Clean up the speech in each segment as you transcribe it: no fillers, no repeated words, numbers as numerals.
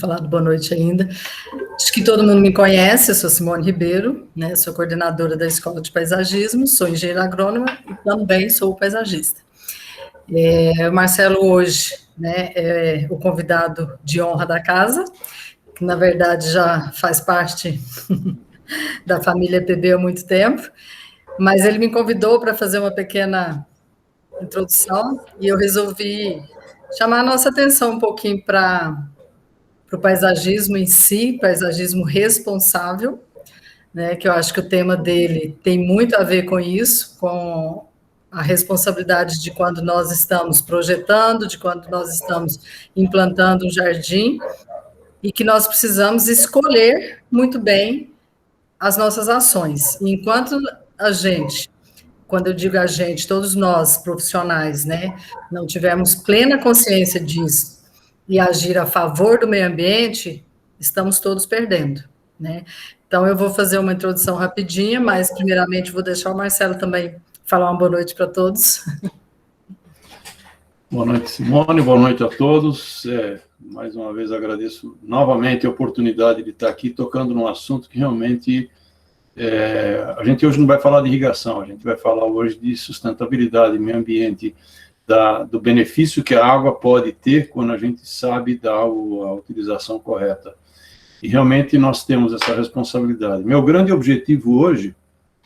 falado boa noite ainda. Acho que todo mundo me conhece, eu sou Simone Ribeiro, né? Sou coordenadora da Escola de Paisagismo, sou engenheira agrônoma e também sou paisagista. O Marcelo hoje, né, é o convidado de honra da casa, que na verdade já faz parte da família PB há muito tempo, mas ele me convidou para fazer uma pequena introdução e eu resolvi chamar a nossa atenção um pouquinho para o paisagismo em si, paisagismo responsável, né, que eu acho que o tema dele tem muito a ver com isso, com a responsabilidade de quando nós estamos projetando, de quando nós estamos implantando um jardim, e que nós precisamos escolher muito bem as nossas ações. E enquanto a gente, quando eu digo a gente, todos nós profissionais, né, não tivermos plena consciência disso e agir a favor do meio ambiente, estamos todos perdendo, né? Então, eu vou fazer uma introdução rapidinha, mas, primeiramente, vou deixar o Marcelo também falar uma boa noite para todos. Boa noite, Simone, boa noite a todos. Mais uma vez, agradeço novamente a oportunidade de estar aqui tocando num assunto que realmente... a gente hoje não vai falar de irrigação, a gente vai falar hoje de sustentabilidade, meio ambiente, do benefício que a água pode ter quando a gente sabe dar a utilização correta. E realmente nós temos essa responsabilidade. Meu grande objetivo hoje,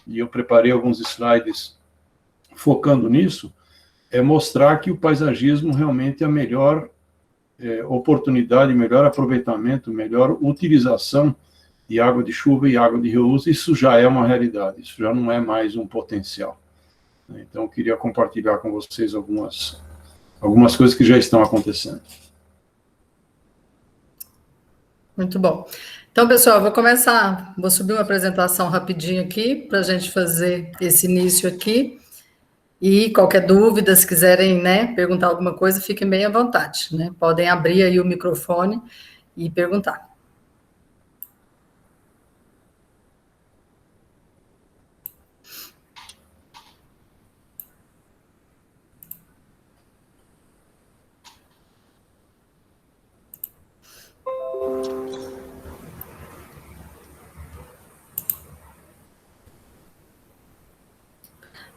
e eu preparei alguns slides focando nisso, é mostrar que o paisagismo realmente é a melhor oportunidade, melhor aproveitamento, melhor utilização de água de chuva e água de reuso. Isso já é uma realidade, isso já não é mais um potencial. Então, eu queria compartilhar com vocês algumas coisas que já estão acontecendo. Muito bom. Então, pessoal, vou subir uma apresentação rapidinho aqui, para a gente fazer esse início aqui, e qualquer dúvida, se quiserem, né, perguntar alguma coisa, fiquem bem à vontade, né, podem abrir aí o microfone e perguntar.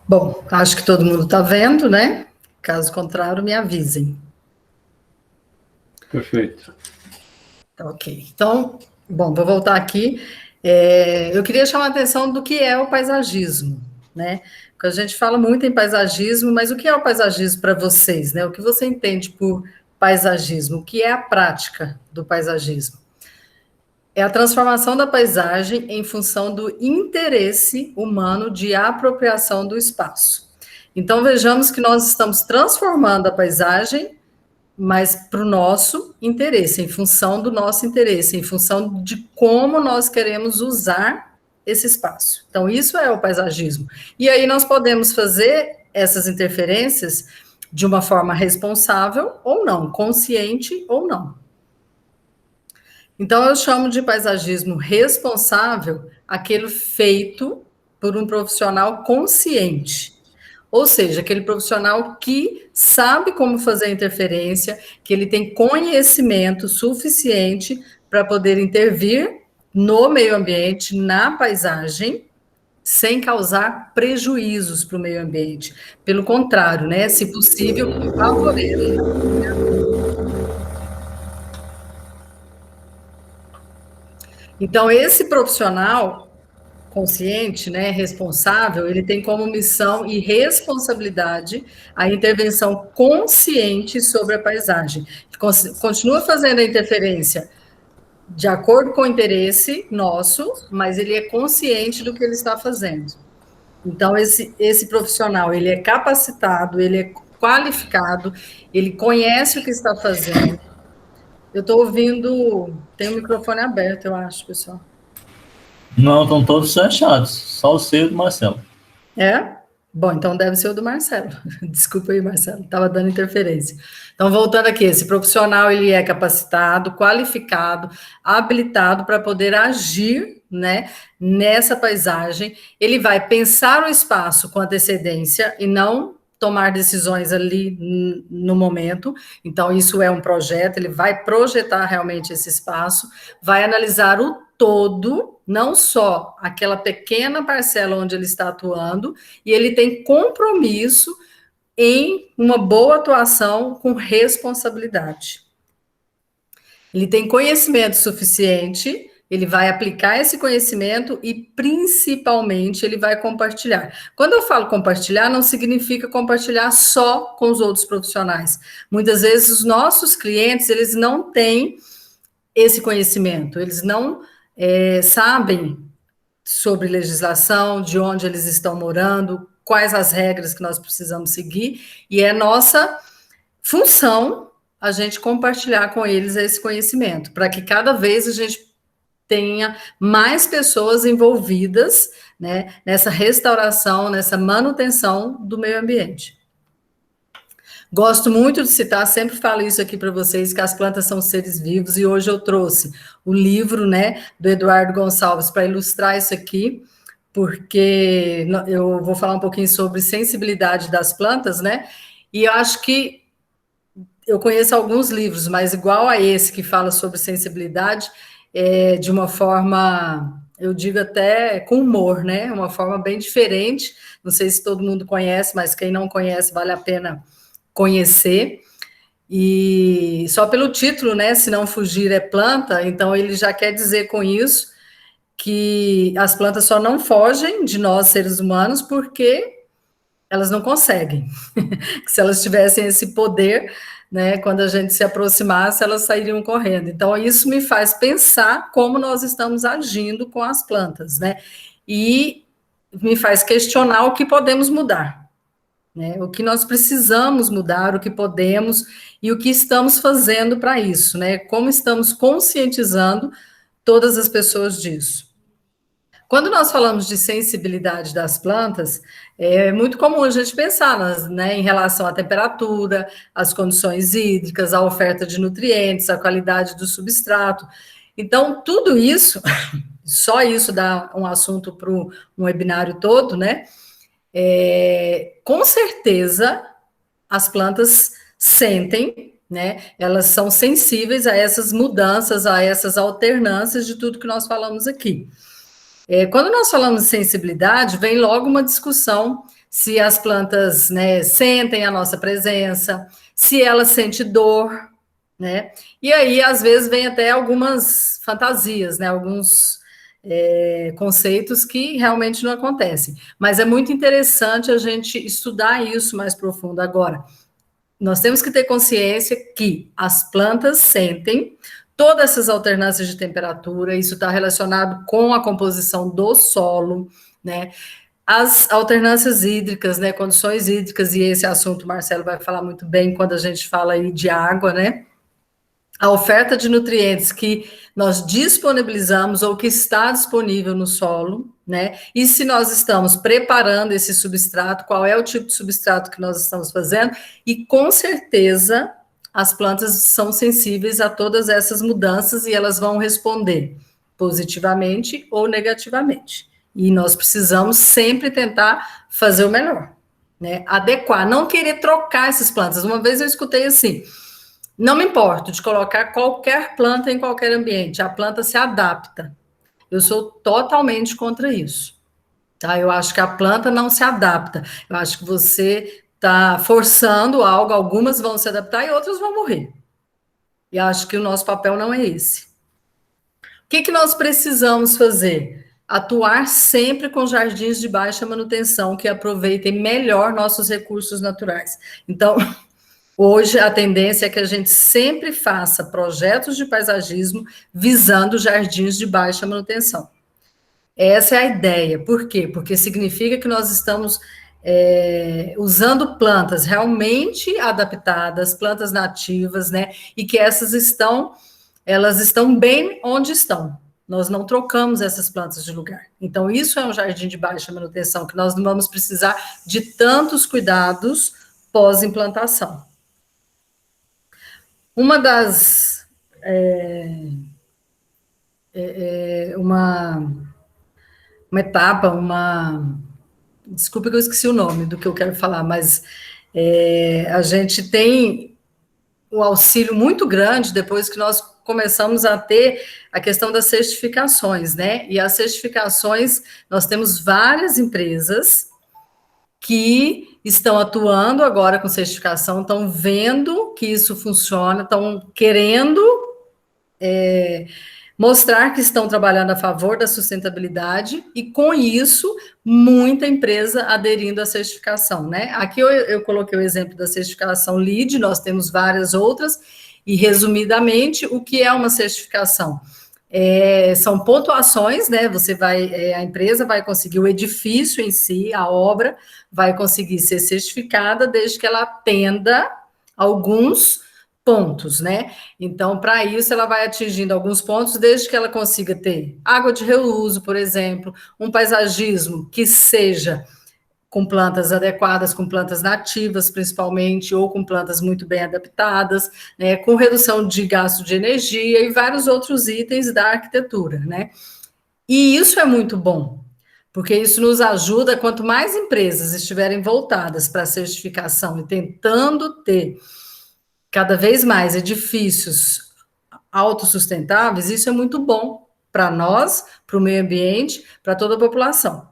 Bom, acho que todo mundo está vendo, né? Caso contrário, me avisem. Perfeito. Ok. Então, bom, vou voltar aqui. Eu queria chamar a atenção do que é o paisagismo, né? Porque a gente fala muito em paisagismo, mas o que é o paisagismo para vocês, né? O que você entende por paisagismo? O que é a prática do paisagismo? É a transformação da paisagem em função do interesse humano de apropriação do espaço. Então, vejamos que nós estamos transformando a paisagem, mas para o nosso interesse, em função do nosso interesse, em função de como nós queremos usar esse espaço. Então, isso é o paisagismo. E aí nós podemos fazer essas interferências de uma forma responsável ou não, consciente ou não. Então, eu chamo de paisagismo responsável aquele feito por um profissional consciente. Ou seja, aquele profissional que sabe como fazer a interferência, que ele tem conhecimento suficiente para poder intervir no meio ambiente, na paisagem, sem causar prejuízos para o meio ambiente. Pelo contrário, né? Se possível, favorecer. Então, esse profissional consciente, né, responsável, ele tem como missão e responsabilidade a intervenção consciente sobre a paisagem. Continua fazendo a interferência de acordo com o interesse nosso, mas ele é consciente do que ele está fazendo. Então, esse profissional, ele é capacitado, ele é qualificado, ele conhece o que está fazendo. Eu estou ouvindo, tem o microfone aberto, eu acho, pessoal. Não, estão todos fechados, só o seu do Marcelo. Bom, então deve ser o do Marcelo. Desculpa aí, Marcelo, estava dando interferência. Então, voltando aqui, esse profissional, ele é capacitado, qualificado, habilitado para poder agir, né, nessa paisagem. Ele vai pensar o espaço com antecedência e não tomar decisões ali no momento. Então, isso é um projeto, ele vai projetar realmente esse espaço, vai analisar o todo, não só aquela pequena parcela onde ele está atuando, e ele tem compromisso em uma boa atuação com responsabilidade. Ele tem conhecimento suficiente, ele vai aplicar esse conhecimento e, principalmente, ele vai compartilhar. Quando eu falo compartilhar, não significa compartilhar só com os outros profissionais. Muitas vezes, os nossos clientes, eles não têm esse conhecimento, eles não sabem sobre legislação, de onde eles estão morando, quais as regras que nós precisamos seguir, e é nossa função a gente compartilhar com eles esse conhecimento, para que cada vez a gente tenha mais pessoas envolvidas, né, nessa restauração, nessa manutenção do meio ambiente. Gosto muito de citar, sempre falo isso aqui para vocês, que as plantas são seres vivos, e hoje eu trouxe o livro, né, do Eduardo Gonçalves para ilustrar isso aqui, porque eu vou falar um pouquinho sobre sensibilidade das plantas, né, e eu acho que eu conheço alguns livros, mas igual a esse que fala sobre sensibilidade, de uma forma, eu digo até com humor, né, uma forma bem diferente, não sei se todo mundo conhece, mas quem não conhece vale a pena conhecer, e só pelo título, né, Se Não Fugir é Planta, então ele já quer dizer com isso que as plantas só não fogem de nós, seres humanos, porque elas não conseguem. Se elas tivessem esse poder, né, quando a gente se aproximasse, elas sairiam correndo. Então, isso me faz pensar como nós estamos agindo com as plantas, né, e me faz questionar o que podemos mudar. Né, o que nós precisamos mudar, o que podemos e o que estamos fazendo para isso, né? Como estamos conscientizando todas as pessoas disso. Quando nós falamos de sensibilidade das plantas, é muito comum a gente pensar né, em relação à temperatura, às condições hídricas, à oferta de nutrientes, à qualidade do substrato. Então, tudo isso, só isso dá um assunto para um webinário todo, né? Com certeza, as plantas sentem, né? Elas são sensíveis a essas mudanças, a essas alternâncias de tudo que nós falamos aqui. Quando nós falamos de sensibilidade, vem logo uma discussão se as plantas, né, sentem a nossa presença, se elas sentem dor, né? E aí, às vezes, vem até algumas fantasias, né? Alguns conceitos que realmente não acontecem. Mas é muito interessante a gente estudar isso mais profundo. Agora, nós temos que ter consciência que as plantas sentem todas essas alternâncias de temperatura, isso está relacionado com a composição do solo, né? As alternâncias hídricas, né? Condições hídricas, e esse assunto o Marcelo vai falar muito bem quando a gente fala aí de água, né? A oferta de nutrientes que nós disponibilizamos ou que está disponível no solo, né? E se nós estamos preparando esse substrato, qual é o tipo de substrato que nós estamos fazendo? E com certeza as plantas são sensíveis a todas essas mudanças e elas vão responder positivamente ou negativamente. E nós precisamos sempre tentar fazer o melhor, né? Adequar, não querer trocar essas plantas. Uma vez eu escutei assim: não me importo de colocar qualquer planta em qualquer ambiente, a planta se adapta. Eu sou totalmente contra isso. Tá? Eu acho que a planta não se adapta. Eu acho que você está forçando algo, algumas vão se adaptar e outras vão morrer. E acho que o nosso papel não é esse. O que nós precisamos fazer? Atuar sempre com jardins de baixa manutenção, que aproveitem melhor nossos recursos naturais. Então, hoje, a tendência é que a gente sempre faça projetos de paisagismo visando jardins de baixa manutenção. Essa é a ideia. Por quê? Porque significa que nós estamos usando plantas realmente adaptadas, plantas nativas, né? E que elas estão bem onde estão. Nós não trocamos essas plantas de lugar. Então, isso é um jardim de baixa manutenção, que nós não vamos precisar de tantos cuidados pós-implantação. Uma das... uma etapa, desculpa que eu esqueci o nome do que eu quero falar, mas A gente tem um auxílio muito grande depois que nós começamos a ter a questão das certificações, né? E as certificações, nós temos várias empresas que estão atuando agora com certificação, estão vendo que isso funciona, estão querendo mostrar que estão trabalhando a favor da sustentabilidade e, com isso, muita empresa aderindo à certificação, né? Aqui eu coloquei o exemplo da certificação LEED, nós temos várias outras, e, resumidamente, o que é uma certificação? São pontuações, né? A empresa vai conseguir, o edifício em si, a obra, vai conseguir ser certificada desde que ela atenda alguns pontos, né? Então, para isso, ela vai atingindo alguns pontos, desde que ela consiga ter água de reuso, por exemplo, um paisagismo que seja com plantas adequadas, com plantas nativas, principalmente, ou com plantas muito bem adaptadas, né, com redução de gasto de energia e vários outros itens da arquitetura, né? E isso é muito bom, porque isso nos ajuda, quanto mais empresas estiverem voltadas para a certificação e tentando ter cada vez mais edifícios autossustentáveis, isso é muito bom para nós, para o meio ambiente, para toda a população.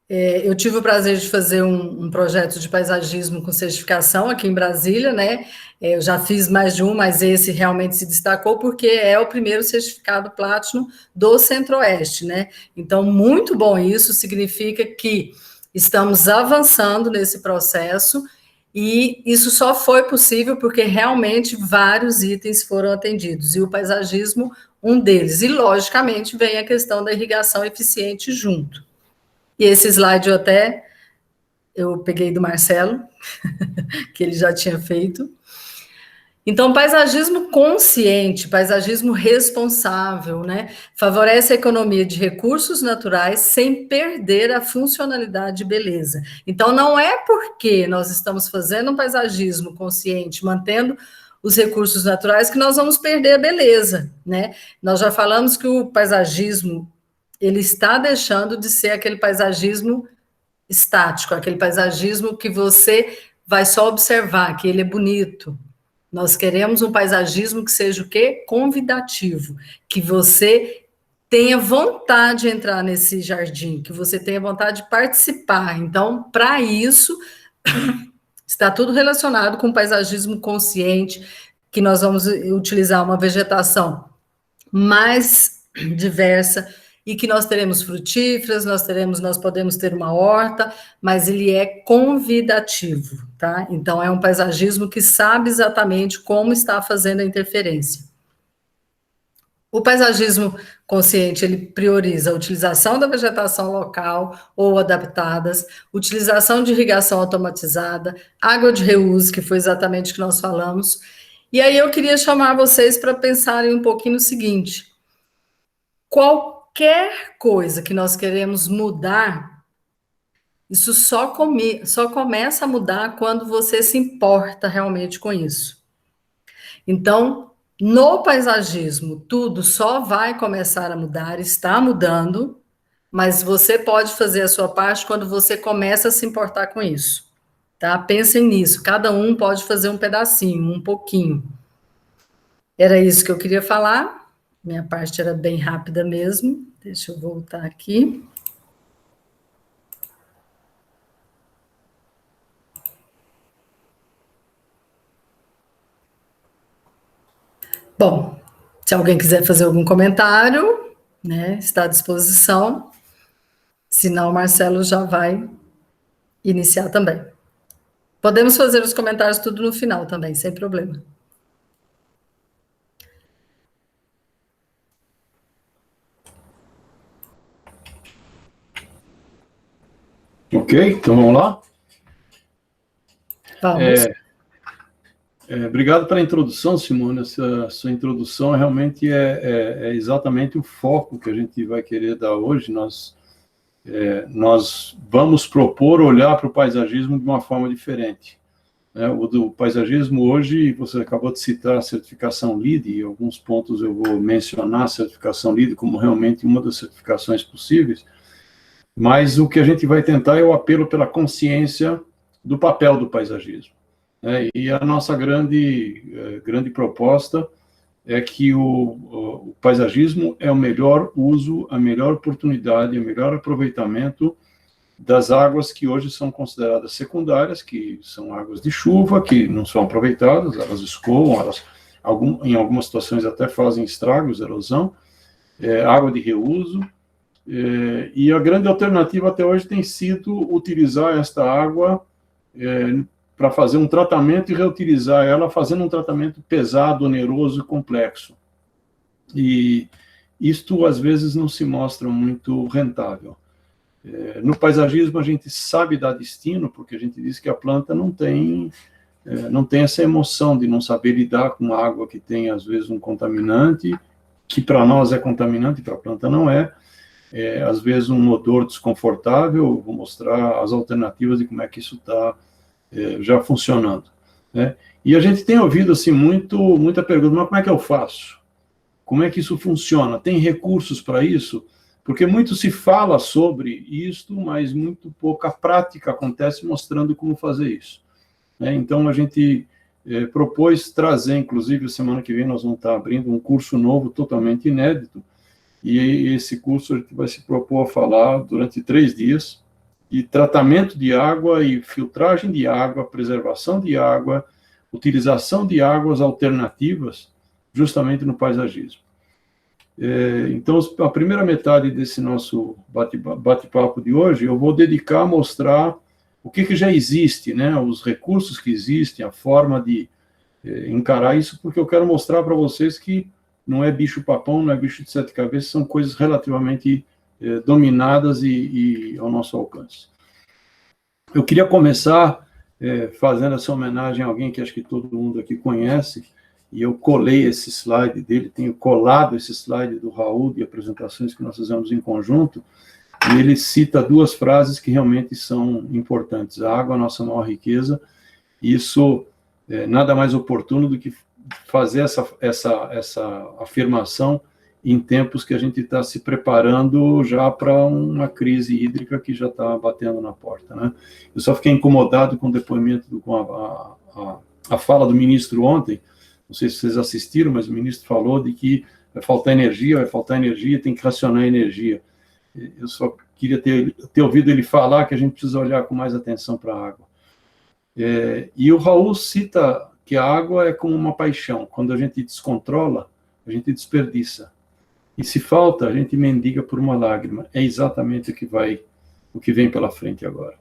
Eu tive o prazer de fazer um projeto de paisagismo com certificação aqui em Brasília, né? Eu já fiz mais de um, mas esse realmente se destacou porque é o primeiro certificado Platinum do Centro-Oeste, né? Então, muito bom isso, significa que estamos avançando nesse processo e isso só foi possível porque realmente vários itens foram atendidos, e o paisagismo, um deles. E, logicamente, vem a questão da irrigação eficiente junto. E esse slide eu peguei do Marcelo, que ele já tinha feito. Então, paisagismo consciente, paisagismo responsável, né? Favorece a economia de recursos naturais sem perder a funcionalidade e beleza. Então, não é porque nós estamos fazendo um paisagismo consciente, mantendo os recursos naturais, que nós vamos perder a beleza, né? Nós já falamos que o paisagismo ele está deixando de ser aquele paisagismo estático, aquele paisagismo que você vai só observar, que ele é bonito. Nós queremos um paisagismo que seja o quê? Convidativo, que você tenha vontade de entrar nesse jardim, que você tenha vontade de participar. Então, para isso, está tudo relacionado com o paisagismo consciente, que nós vamos utilizar uma vegetação mais diversa, e que nós teremos frutíferas, nós podemos ter uma horta, mas ele é convidativo, tá? Então, é um paisagismo que sabe exatamente como está fazendo a interferência. O paisagismo consciente, ele prioriza a utilização da vegetação local ou adaptadas, utilização de irrigação automatizada, água de reuso, que foi exatamente o que nós falamos. E aí eu queria chamar vocês para pensarem um pouquinho no seguinte: qualquer coisa que nós queremos mudar, isso só começa a mudar quando você se importa realmente com isso. Então, no paisagismo, tudo só vai começar a mudar, está mudando, mas você pode fazer a sua parte quando você começa a se importar com isso, tá? Pensem nisso, cada um pode fazer um pedacinho, um pouquinho. Era isso que eu queria falar. Minha parte era bem rápida mesmo. Deixa eu voltar aqui. Bom, se alguém quiser fazer algum comentário, né, está à disposição. Senão, o Marcelo já vai iniciar também. Podemos fazer os comentários tudo no final também, sem problema. Ok, então vamos lá? Vamos. Obrigado pela introdução, Simone. Essa sua introdução realmente é exatamente o foco que a gente vai querer dar hoje. Nós vamos propor olhar para o paisagismo de uma forma diferente. O do paisagismo hoje, você acabou de citar a certificação LEED, e alguns pontos eu vou mencionar a certificação LEED como realmente uma das certificações possíveis, mas o que a gente vai tentar é o apelo pela consciência do papel do paisagismo, né? E a nossa grande proposta é que o paisagismo é o melhor uso, a melhor oportunidade, o melhor aproveitamento das águas que hoje são consideradas secundárias, que são águas de chuva, que não são aproveitadas, elas escoam, em algumas situações até fazem estragos, erosão, água de reuso, e a grande alternativa até hoje tem sido utilizar esta água para fazer um tratamento e reutilizar ela, fazendo um tratamento pesado, oneroso e complexo. E isto, às vezes, não se mostra muito rentável. No paisagismo, a gente sabe dar destino, porque a gente diz que a planta não tem essa emoção de não saber lidar com água que tem, às vezes, um contaminante, que para nós é contaminante, para a planta não é. Às vezes, um odor desconfortável. Vou mostrar as alternativas de como é que isso está já funcionando, né? E a gente tem ouvido assim, muita pergunta, mas como é que eu faço? Como é que isso funciona? Tem recursos para isso? Porque muito se fala sobre isto, mas muito pouca prática acontece mostrando como fazer isso, né? Então, a gente propôs trazer, inclusive, semana que vem nós vamos estar abrindo um curso novo, totalmente inédito, e esse curso a gente vai se propor a falar durante 3 dias, de tratamento de água e filtragem de água, preservação de água, utilização de águas alternativas, justamente no paisagismo. Então, a primeira metade desse nosso bate-papo de hoje, eu vou dedicar a mostrar o que já existe, né? Os recursos que existem, a forma de encarar isso, porque eu quero mostrar para vocês que não é bicho-papão, não é bicho de 7 cabeças, são coisas relativamente dominadas e ao nosso alcance. Eu queria começar fazendo essa homenagem a alguém que acho que todo mundo aqui conhece, e eu colei esse slide dele, tenho colado esse slide do Raul, de apresentações que nós fizemos em conjunto, e ele cita 2 frases que realmente são importantes. A água é a nossa maior riqueza, e isso nada mais oportuno do que fazer essa afirmação em tempos que a gente está se preparando já para uma crise hídrica que já está batendo na porta, né? Eu só fiquei incomodado com o depoimento, com a fala do ministro ontem. Não sei se vocês assistiram, mas o ministro falou de que vai faltar energia, tem que racionar energia. Eu só queria ter ouvido ele falar que a gente precisa olhar com mais atenção para a água. E o Raul cita que a água é como uma paixão. Quando a gente descontrola, a gente desperdiça. E se falta, a gente mendiga por uma lágrima. É exatamente o que vem pela frente agora.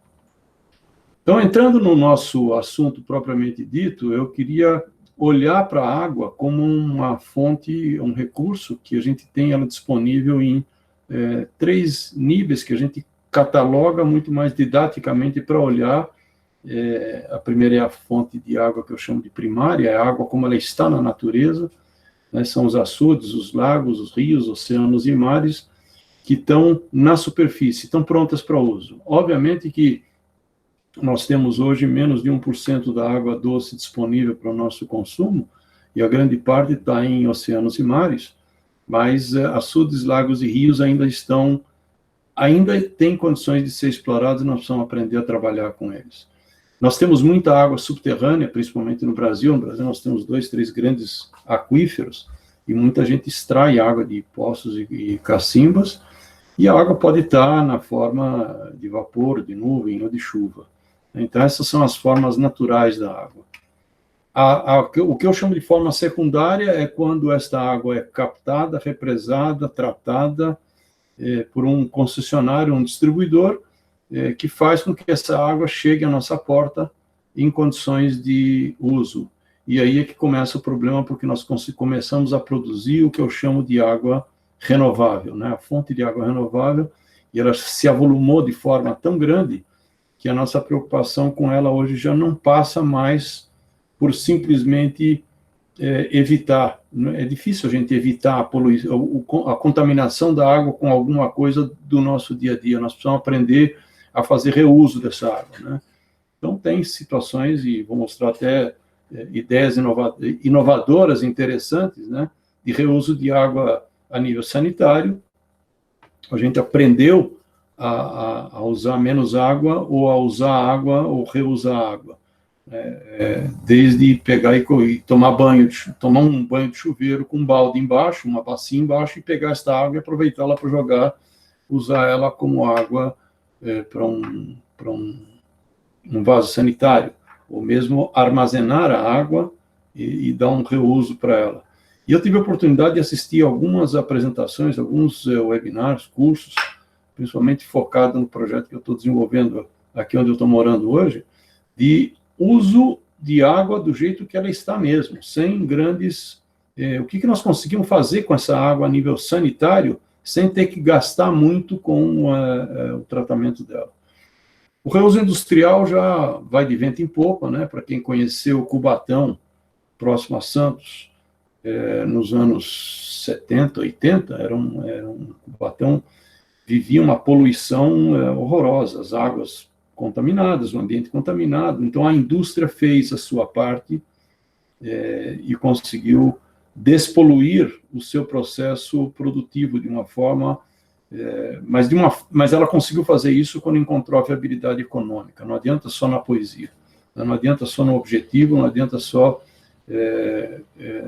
Então, entrando no nosso assunto propriamente dito, eu queria olhar para a água como uma fonte, um recurso que a gente tem ela disponível em 3 níveis que a gente cataloga muito mais didaticamente para olhar. A primeira é a fonte de água que eu chamo de primária, é a água como ela está na natureza, né? São os açudes, os lagos, os rios, oceanos e mares que estão na superfície, estão prontas para uso. Obviamente que nós temos hoje menos de 1% da água doce disponível para o nosso consumo, e a grande parte está em oceanos e mares, mas açudes, lagos e rios ainda têm condições de ser explorados, e nós precisamos aprender a trabalhar com eles. Nós temos muita água subterrânea, principalmente no Brasil. No Brasil nós temos 2, 3 grandes aquíferos, e muita gente extrai água de poços e cacimbas, e a água pode estar na forma de vapor, de nuvem ou de chuva. Então, essas são as formas naturais da água. O que eu chamo de forma secundária é quando esta água é captada, represada, tratada por um concessionário, um distribuidor, que faz com que essa água chegue à nossa porta em condições de uso. E aí é que começa o problema, porque nós começamos a produzir o que eu chamo de água renovável, né? A fonte de água renovável, e ela se avolumou de forma tão grande que a nossa preocupação com ela hoje já não passa mais por simplesmente evitar. É difícil a gente evitar a contaminação da água com alguma coisa do nosso dia a dia. Nós precisamos aprender a fazer reuso dessa água, né? Então, tem situações, e vou mostrar até ideias inovadoras, interessantes, né, de reuso de água a nível sanitário. A gente aprendeu a usar menos água ou a usar água ou reusar água. Desde pegar e tomar um banho de chuveiro com um balde embaixo, uma bacia embaixo, e pegar esta água e aproveitá-la para jogar, usar ela como água para um vaso sanitário, ou mesmo armazenar a água e dar um reuso para ela. E eu tive a oportunidade de assistir algumas apresentações, alguns webinars, cursos, principalmente focado no projeto que eu estou desenvolvendo aqui onde eu estou morando hoje, de uso de água do jeito que ela está mesmo, sem grandes... o que nós conseguimos fazer com essa água a nível sanitário, sem ter que gastar muito com o tratamento dela. O reuso industrial já vai de vento em popa, né? Para quem conheceu Cubatão, próximo a Santos, nos anos 70, 80, era um Cubatão, vivia uma poluição horrorosa, as águas contaminadas, o ambiente contaminado. Então, a indústria fez a sua parte e conseguiu despoluir o seu processo produtivo de uma forma... mas ela conseguiu fazer isso quando encontrou a viabilidade econômica. Não adianta só na poesia, não adianta só no objetivo, não adianta só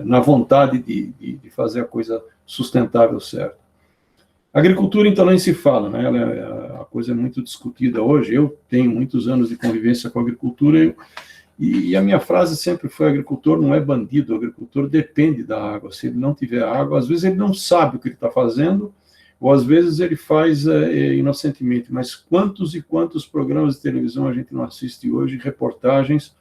na vontade de fazer a coisa sustentável certa. A agricultura, então, nem se fala, né? A coisa é muito discutida hoje. Eu tenho muitos anos de convivência com a agricultura e a minha frase sempre foi: agricultor não é bandido, o agricultor depende da água. Se ele não tiver água, às vezes ele não sabe o que ele está fazendo, ou às vezes ele faz inocentemente, mas quantos e quantos programas de televisão a gente não assiste hoje, reportagens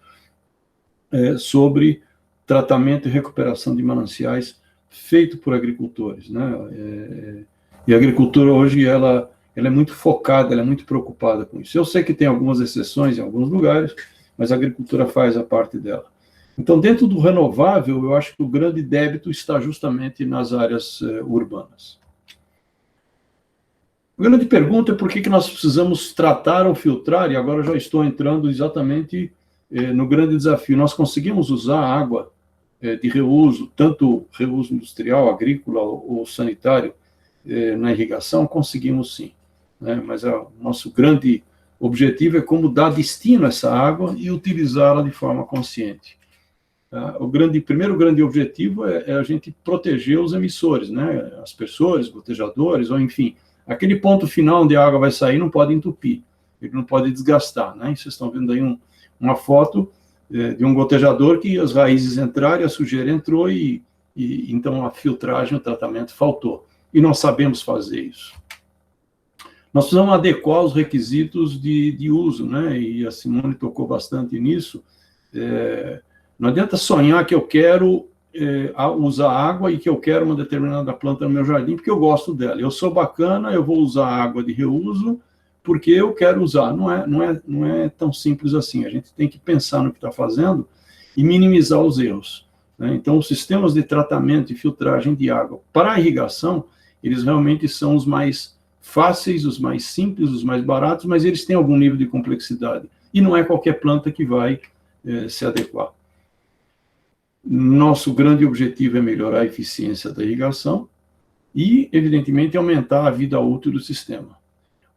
sobre tratamento e recuperação de mananciais feito por agricultores, né? E a agricultura hoje, ela é muito focada, ela é muito preocupada com isso. Eu sei que tem algumas exceções em alguns lugares, mas a agricultura faz a parte dela. Então, dentro do renovável, eu acho que o grande débito está justamente nas áreas urbanas. A grande pergunta é por que nós precisamos tratar ou filtrar, e agora já estou entrando exatamente no grande desafio. Nós conseguimos usar água de reuso, tanto reuso industrial, agrícola ou sanitário, na irrigação? Conseguimos sim, né? Mas o nosso grande objetivo é como dar destino a essa água e utilizá-la de forma consciente. O primeiro grande objetivo é a gente proteger os emissores, né? Aspersores, gotejadores, ou enfim, aquele ponto final onde a água vai sair não pode entupir, ele não pode desgastar, né? E vocês estão vendo aí uma foto de um gotejador que as raízes entraram, a sujeira entrou e então a filtragem, o tratamento faltou. E nós sabemos fazer isso. Nós precisamos adequar os requisitos de uso, né? E a Simone tocou bastante nisso. Não adianta sonhar que eu quero usar água e que eu quero uma determinada planta no meu jardim porque eu gosto dela. Eu sou bacana, eu vou usar água de reuso porque eu quero usar. Não é tão simples assim. A gente tem que pensar no que está fazendo e minimizar os erros, né? Então, os sistemas de tratamento e filtragem de água para a irrigação, eles realmente são os mais fáceis, os mais simples, os mais baratos, mas eles têm algum nível de complexidade. E não é qualquer planta que vai se adequar. Nosso grande objetivo é melhorar a eficiência da irrigação e, evidentemente, aumentar a vida útil do sistema.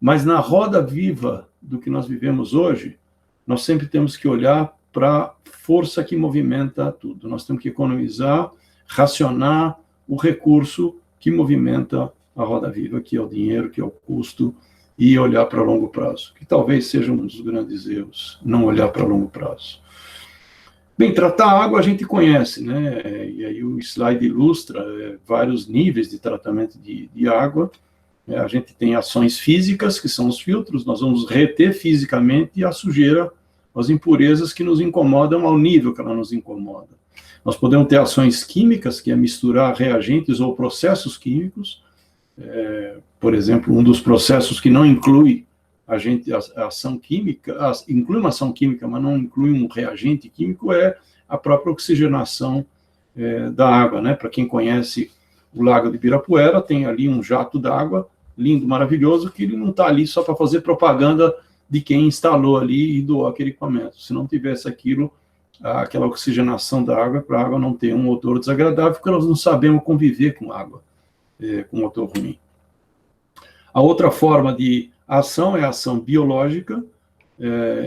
Mas na roda viva do que nós vivemos hoje, nós sempre temos que olhar para a força que movimenta tudo. Nós temos que economizar, racionar o recurso que movimenta a roda viva, que é o dinheiro, que é o custo, e olhar para longo prazo, que talvez seja um dos grandes erros, não olhar para longo prazo. Bem, tratar a água a gente conhece, né? E aí o slide ilustra vários níveis de tratamento de água. A gente tem ações físicas, que são os filtros, nós vamos reter fisicamente a sujeira, as impurezas que nos incomodam ao nível que ela nos incomoda. Nós podemos ter ações químicas, que é misturar reagentes ou processos químicos. Por exemplo, um dos processos que não inclui a ação química, inclui uma ação química, mas não inclui um reagente químico, é a própria oxigenação da água, né? Para quem conhece o Lago de Ibirapuera, tem ali um jato d'água lindo, maravilhoso, que ele não está ali só para fazer propaganda de quem instalou ali e doou aquele equipamento. Se não tivesse aquela oxigenação da água, para a água não ter um odor desagradável, porque nós não sabemos conviver com água com odor ruim. A outra forma de A ação é a ação biológica,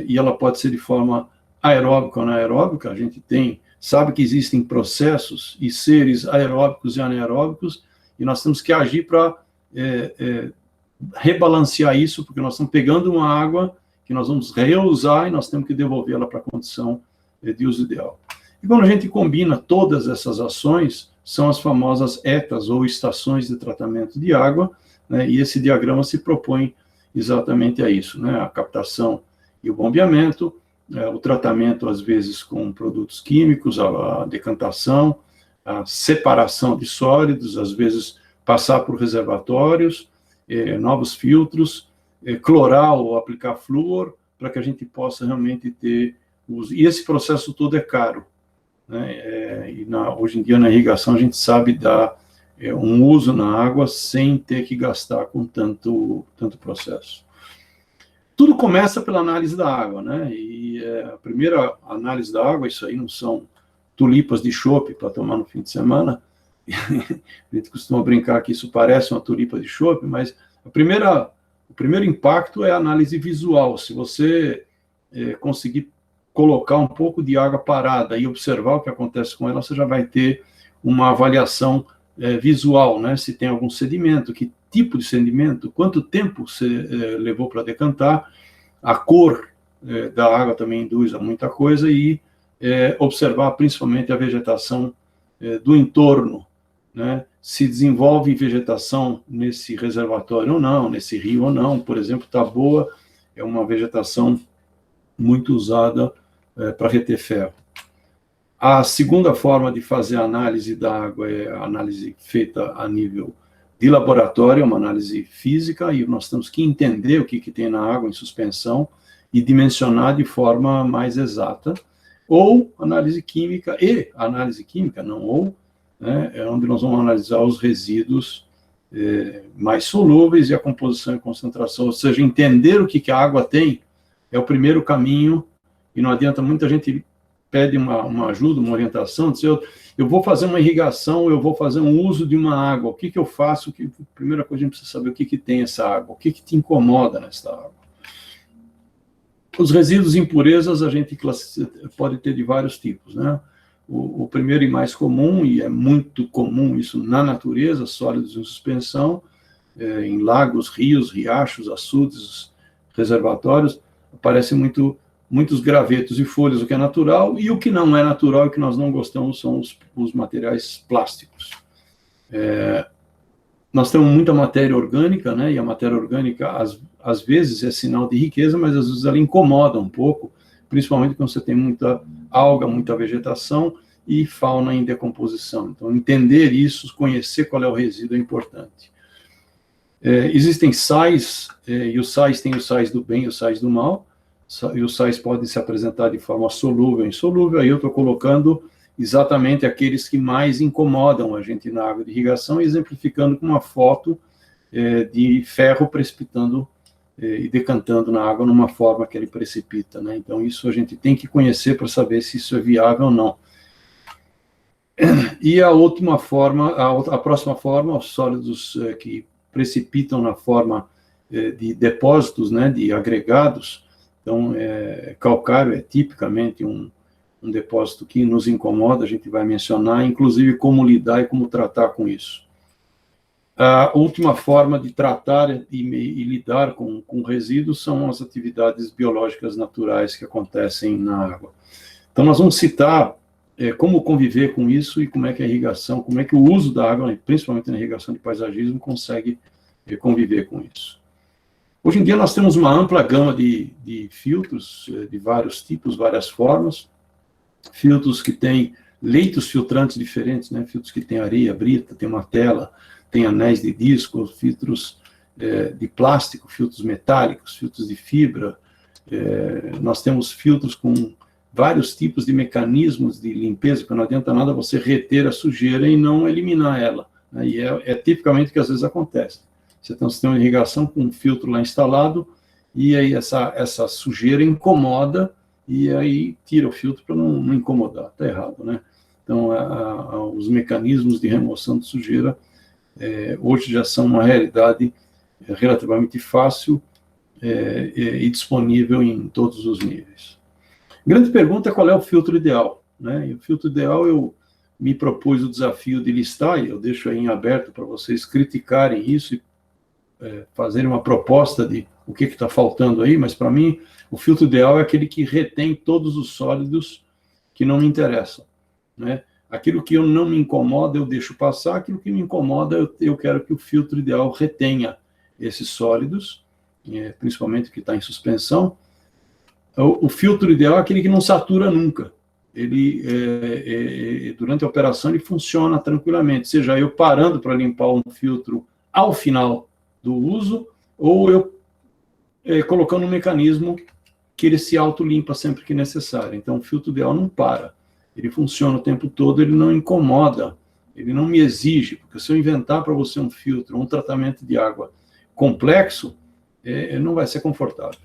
e ela pode ser de forma aeróbica ou anaeróbica. A gente sabe que existem processos e seres aeróbicos e anaeróbicos, e nós temos que agir para rebalancear isso, porque nós estamos pegando uma água que nós vamos reusar e nós temos que devolvê-la para a condição de uso ideal. E quando a gente combina todas essas ações, são as famosas ETAs, ou estações de tratamento de água, né, e esse diagrama se propõe exatamente a isso, né, a captação e o bombeamento, o tratamento, às vezes, com produtos químicos, a decantação, a separação de sólidos, às vezes passar por reservatórios, novos filtros, clorar ou aplicar flúor, para que a gente possa realmente ter uso. E esse processo todo é caro, né? Hoje em dia, na irrigação, a gente sabe dar um uso na água sem ter que gastar com tanto processo. Tudo começa pela análise da água, né? E a primeira análise da água, isso aí não são tulipas de chope para tomar no fim de semana. A gente costuma brincar que isso parece uma tulipa de chope, mas o primeiro impacto é a análise visual. Se você conseguir colocar um pouco de água parada e observar o que acontece com ela, você já vai ter uma avaliação visual, né? Se tem algum sedimento, que tipo de sedimento, quanto tempo você levou para decantar, a cor da água também induz a muita coisa, e observar principalmente a vegetação do entorno, né? Se desenvolve vegetação nesse reservatório ou não, nesse rio ou não. Por exemplo, Taboa é uma vegetação muito usada para reter ferro. A segunda forma de fazer a análise da água é a análise feita a nível de laboratório, uma análise física, e nós temos que entender o que tem na água em suspensão e dimensionar de forma mais exata. Ou análise química, né, é onde nós vamos analisar os resíduos mais solúveis e a composição e concentração, ou seja, entender o que a água tem é o primeiro caminho, e não adianta, muita gente pede uma ajuda, uma orientação, diz, eu vou fazer uma irrigação, eu vou fazer um uso de uma água, o que eu faço? A primeira coisa, a gente precisa saber o que tem essa água, o que te incomoda nessa água. Os resíduos e impurezas a gente pode ter de vários tipos, né? O primeiro e mais comum, e é muito comum isso na natureza, sólidos em suspensão, em lagos, rios, riachos, açudes, reservatórios, aparecem muitos gravetos e folhas, o que é natural, e o que não é natural e que nós não gostamos são os materiais plásticos. Nós temos muita matéria orgânica, né, e a matéria orgânica, às vezes, é sinal de riqueza, mas às vezes ela incomoda um pouco, principalmente quando você tem muita alga, muita vegetação e fauna em decomposição. Então, entender isso, conhecer qual é o resíduo é importante. Existem sais, e os sais têm os sais do bem e os sais do mal, e os sais podem se apresentar de forma solúvel ou insolúvel. Aí eu estou colocando exatamente aqueles que mais incomodam a gente na água de irrigação, exemplificando com uma foto de ferro precipitando e decantando na água numa forma que ele precipita, né? Então, isso a gente tem que conhecer para saber se isso é viável ou não. E a última forma, a próxima forma, os sólidos que precipitam na forma de depósitos, né, de agregados. Então, calcário é tipicamente um depósito que nos incomoda, a gente vai mencionar, inclusive como lidar e como tratar com isso. A última forma de tratar e lidar com resíduos são as atividades biológicas naturais que acontecem na água. Então, nós vamos citar como conviver com isso e como é que a irrigação, como é que o uso da água, principalmente na irrigação de paisagismo, consegue conviver com isso. Hoje em dia, nós temos uma ampla gama de filtros, de vários tipos, várias formas, filtros que têm leitos filtrantes diferentes, né? Filtros que têm areia, brita, tem uma tela, tem anéis de disco, filtros de plástico, filtros metálicos, filtros de fibra. Nós temos filtros com vários tipos de mecanismos de limpeza, porque não adianta nada você reter a sujeira e não eliminar ela, né? E é tipicamente o que às vezes acontece. Você tem um sistema de irrigação com um filtro lá instalado, e aí essa sujeira incomoda, e aí tira o filtro para não incomodar. Está errado, né? Então, os mecanismos de remoção de sujeira hoje já são uma realidade relativamente fácil, e disponível em todos os níveis. Grande pergunta é qual é o filtro ideal, né? E o filtro ideal eu me propus o desafio de listar, e eu deixo aí em aberto para vocês criticarem isso e fazerem uma proposta de o que está faltando aí, mas para mim o filtro ideal é aquele que retém todos os sólidos que não me interessam, né? Aquilo que eu não me incomoda, eu deixo passar, aquilo que me incomoda, eu quero que o filtro ideal retenha esses sólidos, principalmente o que está em suspensão. O filtro ideal é aquele que não satura nunca. Ele, durante a operação, ele funciona tranquilamente, seja eu parando para limpar um filtro ao final do uso, ou eu colocando um mecanismo que ele se auto-limpa sempre que necessário. Então, o filtro ideal não para. Ele funciona o tempo todo, ele não incomoda, ele não me exige, porque se eu inventar para você um filtro, um tratamento de água complexo, não vai ser confortável.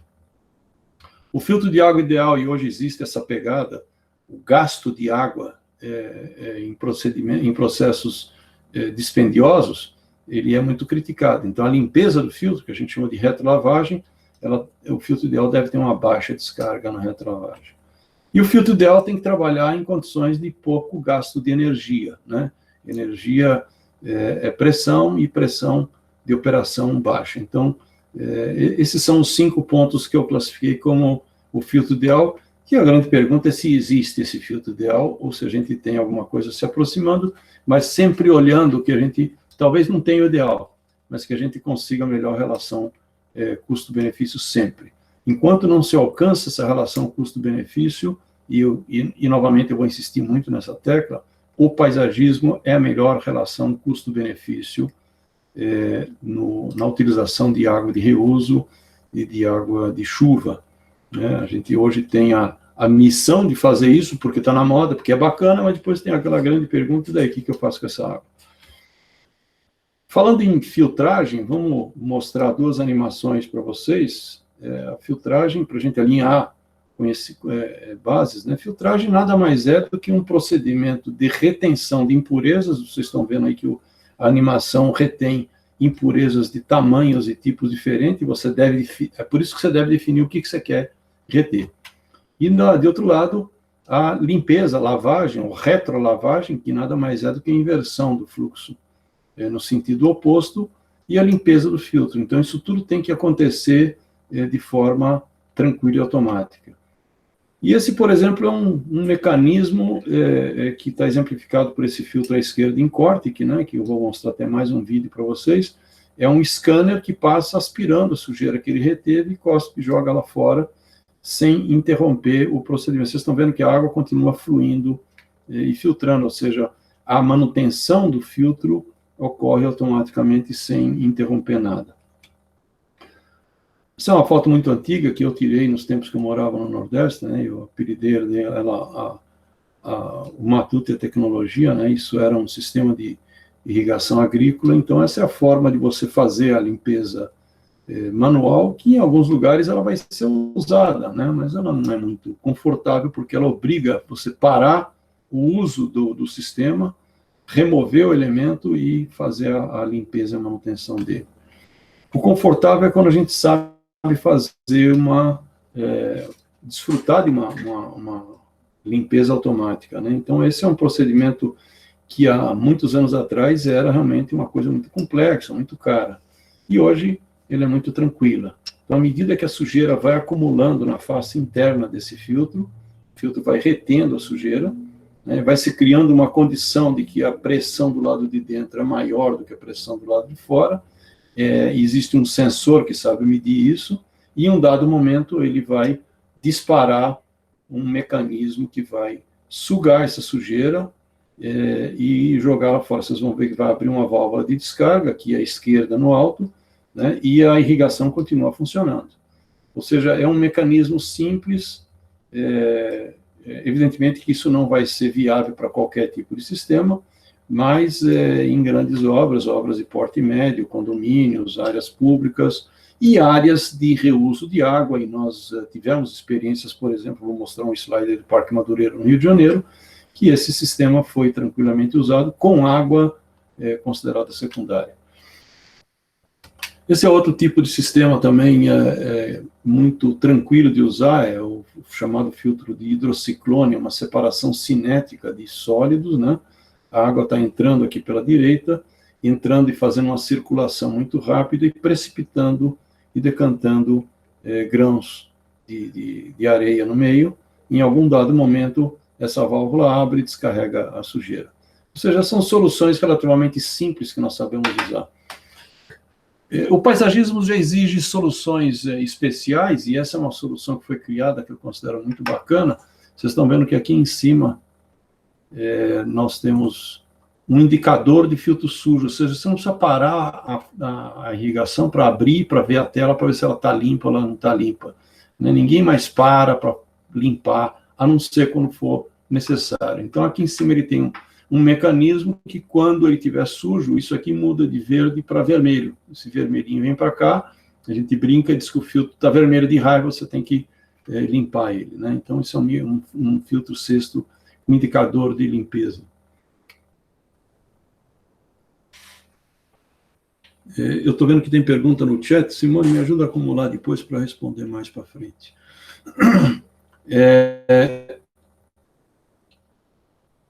O filtro de água ideal, e hoje existe essa pegada, o gasto de água em processos dispendiosos, ele é muito criticado. Então, a limpeza do filtro, que a gente chama de retrolavagem, o filtro ideal deve ter uma baixa descarga na retrolavagem. E o filtro ideal tem que trabalhar em condições de pouco gasto de energia, né? Energia é pressão e pressão de operação baixa. Então, esses são os 5 pontos que eu classifiquei como o filtro ideal, que a grande pergunta é se existe esse filtro ideal, ou se a gente tem alguma coisa se aproximando, mas sempre olhando que a gente talvez não tenha o ideal, mas que a gente consiga a melhor relação custo-benefício sempre. Enquanto não se alcança essa relação custo-benefício, e novamente eu vou insistir muito nessa tecla, o paisagismo é a melhor relação custo-benefício na utilização de água de reuso e de água de chuva, né? A gente hoje tem a missão de fazer isso porque está na moda, porque é bacana, mas depois tem aquela grande pergunta, daí o que eu faço com essa água? Falando em filtragem, vamos mostrar 2 animações para vocês. A filtragem, para a gente alinhar com bases, né? Filtragem nada mais é do que um procedimento de retenção de impurezas. Vocês estão vendo aí que a animação retém impurezas de tamanhos e tipos diferentes, é por isso que você deve definir o que você quer reter. E, de outro lado, a limpeza, a lavagem, ou retrolavagem, que nada mais é do que a inversão do fluxo no sentido oposto, e a limpeza do filtro. Então, isso tudo tem que acontecer de forma tranquila e automática. E esse, por exemplo, é um mecanismo que está exemplificado por esse filtro à esquerda em Cortic, né, que eu vou mostrar até mais um vídeo para vocês. É um scanner que passa aspirando a sujeira que ele reteve e cospe e joga lá fora, sem interromper o procedimento. Vocês estão vendo que a água continua fluindo e filtrando, ou seja, a manutenção do filtro ocorre automaticamente sem interromper nada. Essa é uma foto muito antiga que eu tirei nos tempos que eu morava no Nordeste, né? Eu apelidei ela o Matuto e a Tecnologia, né? Isso era um sistema de irrigação agrícola. Então, essa é a forma de você fazer a limpeza manual, que em alguns lugares ela vai ser usada, né? Mas ela não é muito confortável, porque ela obriga você parar o uso do sistema, remover o elemento e fazer a limpeza e a manutenção dele. O confortável é quando a gente sabe fazer desfrutar de uma limpeza automática, né? Então, esse é um procedimento que há muitos anos atrás era realmente uma coisa muito complexa, muito cara. E hoje ele é muito tranquila. Então, à medida que a sujeira vai acumulando na face interna desse filtro, o filtro vai retendo a sujeira, né, vai se criando uma condição de que a pressão do lado de dentro é maior do que a pressão do lado de fora. Existe um sensor que sabe medir isso, e em um dado momento ele vai disparar um mecanismo que vai sugar essa sujeira e jogar lá fora. Vocês vão ver que vai abrir uma válvula de descarga, aqui à esquerda no alto, né, e a irrigação continua funcionando. Ou seja, é um mecanismo simples. Evidentemente que isso não vai ser viável para qualquer tipo de sistema, mas em grandes obras de porte médio, condomínios, áreas públicas e áreas de reuso de água, e nós tivemos experiências, por exemplo, vou mostrar um slide do Parque Madureira, no Rio de Janeiro, que esse sistema foi tranquilamente usado com água considerada secundária. Esse é outro tipo de sistema também muito tranquilo de usar, é o chamado filtro de hidrociclone, uma separação cinética de sólidos, né? A água está entrando aqui pela direita, entrando e fazendo uma circulação muito rápida e precipitando e decantando grãos de areia no meio. Em algum dado momento, essa válvula abre e descarrega a sujeira. Ou seja, são soluções relativamente simples que nós sabemos usar. O paisagismo já exige soluções especiais, e essa é uma solução que foi criada, que eu considero muito bacana. Vocês estão vendo que aqui em cima nós temos um indicador de filtro sujo, ou seja, você não precisa parar a irrigação para abrir, para ver a tela, para ver se ela está limpa ou ela não está limpa. Ninguém mais para limpar, a não ser quando for necessário. Então, aqui em cima ele tem um mecanismo que, quando ele estiver sujo, isso aqui muda de verde para vermelho. Esse vermelhinho vem para cá, a gente brinca e diz que o filtro está vermelho de raiva, você tem que limpar ele, né? Então, isso é um filtro cesto, um indicador de limpeza. Eu estou vendo que tem pergunta no chat. Simone, me ajuda a acumular depois para responder mais para frente.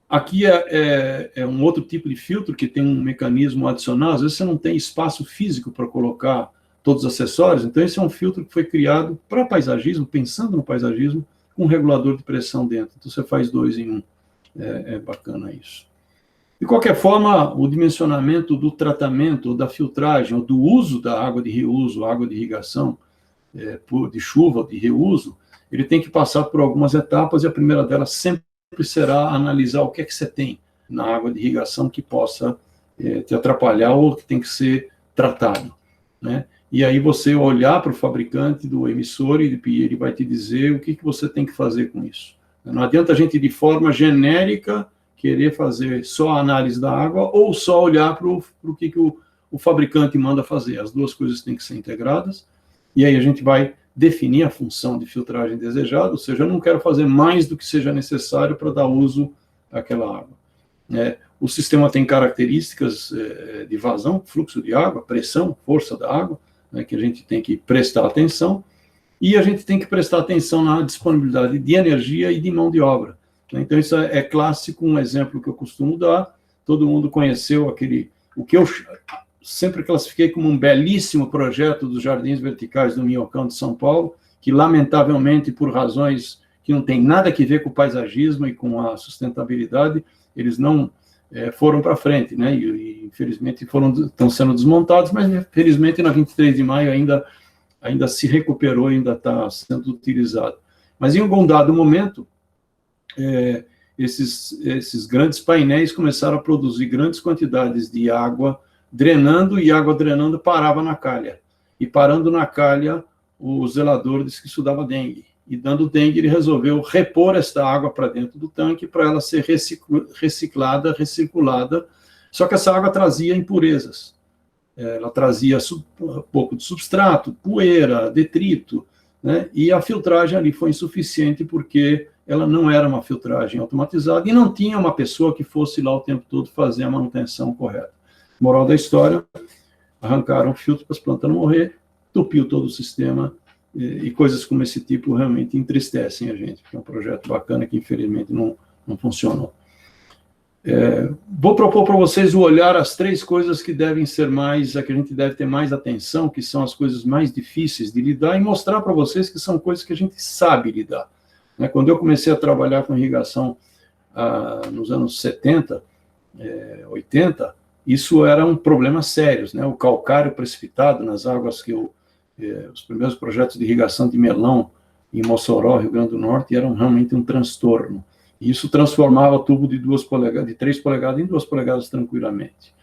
Aqui é um outro tipo de filtro que tem um mecanismo adicional. Às vezes você não tem espaço físico para colocar todos os acessórios, então esse é um filtro que foi criado para paisagismo, pensando no paisagismo, com um regulador de pressão dentro. Então você faz 2 em 1. É bacana isso. De qualquer forma, o dimensionamento do tratamento, ou da filtragem, ou do uso da água de reuso, água de irrigação, de chuva, de reuso, ele tem que passar por algumas etapas, e a primeira delas sempre será analisar o que é que você tem na água de irrigação que possa te atrapalhar ou que tem que ser tratado, né? E aí você olhar para o fabricante do emissor e ele vai te dizer o que você tem que fazer com isso. Não adianta a gente, de forma genérica, querer fazer só a análise da água ou só olhar para o que o fabricante manda fazer. As duas coisas têm que ser integradas, e aí a gente vai definir a função de filtragem desejada, ou seja, eu não quero fazer mais do que seja necessário para dar uso àquela água. O sistema tem características de vazão, fluxo de água, pressão, força da água, que a gente tem que prestar atenção, e a gente tem que prestar atenção na disponibilidade de energia e de mão de obra. Então, isso é clássico, um exemplo que eu costumo dar. Todo mundo conheceu o que eu sempre classifiquei como um belíssimo projeto dos Jardins Verticais do Minhocão de São Paulo, que, lamentavelmente, por razões que não tem nada a ver com o paisagismo e com a sustentabilidade, eles não foram para frente, né? E infelizmente, estão sendo desmontados, mas, felizmente, na 23 de maio ainda se recuperou, ainda está sendo utilizado. Mas, em algum dado momento, esses grandes painéis começaram a produzir grandes quantidades de água drenando, e a água drenando parava na calha. E parando na calha, o zelador disse que isso dava dengue. E dando dengue, ele resolveu repor esta água para dentro do tanque para ela ser reciclada, recirculada. Só que essa água trazia impurezas. Ela trazia um pouco de substrato, poeira, detrito, né? E a filtragem ali foi insuficiente porque ela não era uma filtragem automatizada e não tinha uma pessoa que fosse lá o tempo todo fazer a manutenção correta. Moral da história, arrancaram o filtro para as plantas não morrer, entupiu todo o sistema, e coisas como esse tipo realmente entristecem a gente, porque é um projeto bacana que infelizmente não funcionou. Vou propor para vocês o olhar as 3 coisas que devem ser a que a gente deve ter mais atenção, que são as coisas mais difíceis de lidar, e mostrar para vocês que são coisas que a gente sabe lidar. Quando eu comecei a trabalhar com irrigação nos anos 70, 80, isso era um problema sério, né? O calcário precipitado nas águas os primeiros projetos de irrigação de melão em Mossoró, Rio Grande do Norte, eram realmente um transtorno. E isso transformava tubo de 3 polegadas em 2 polegadas tranquilamente.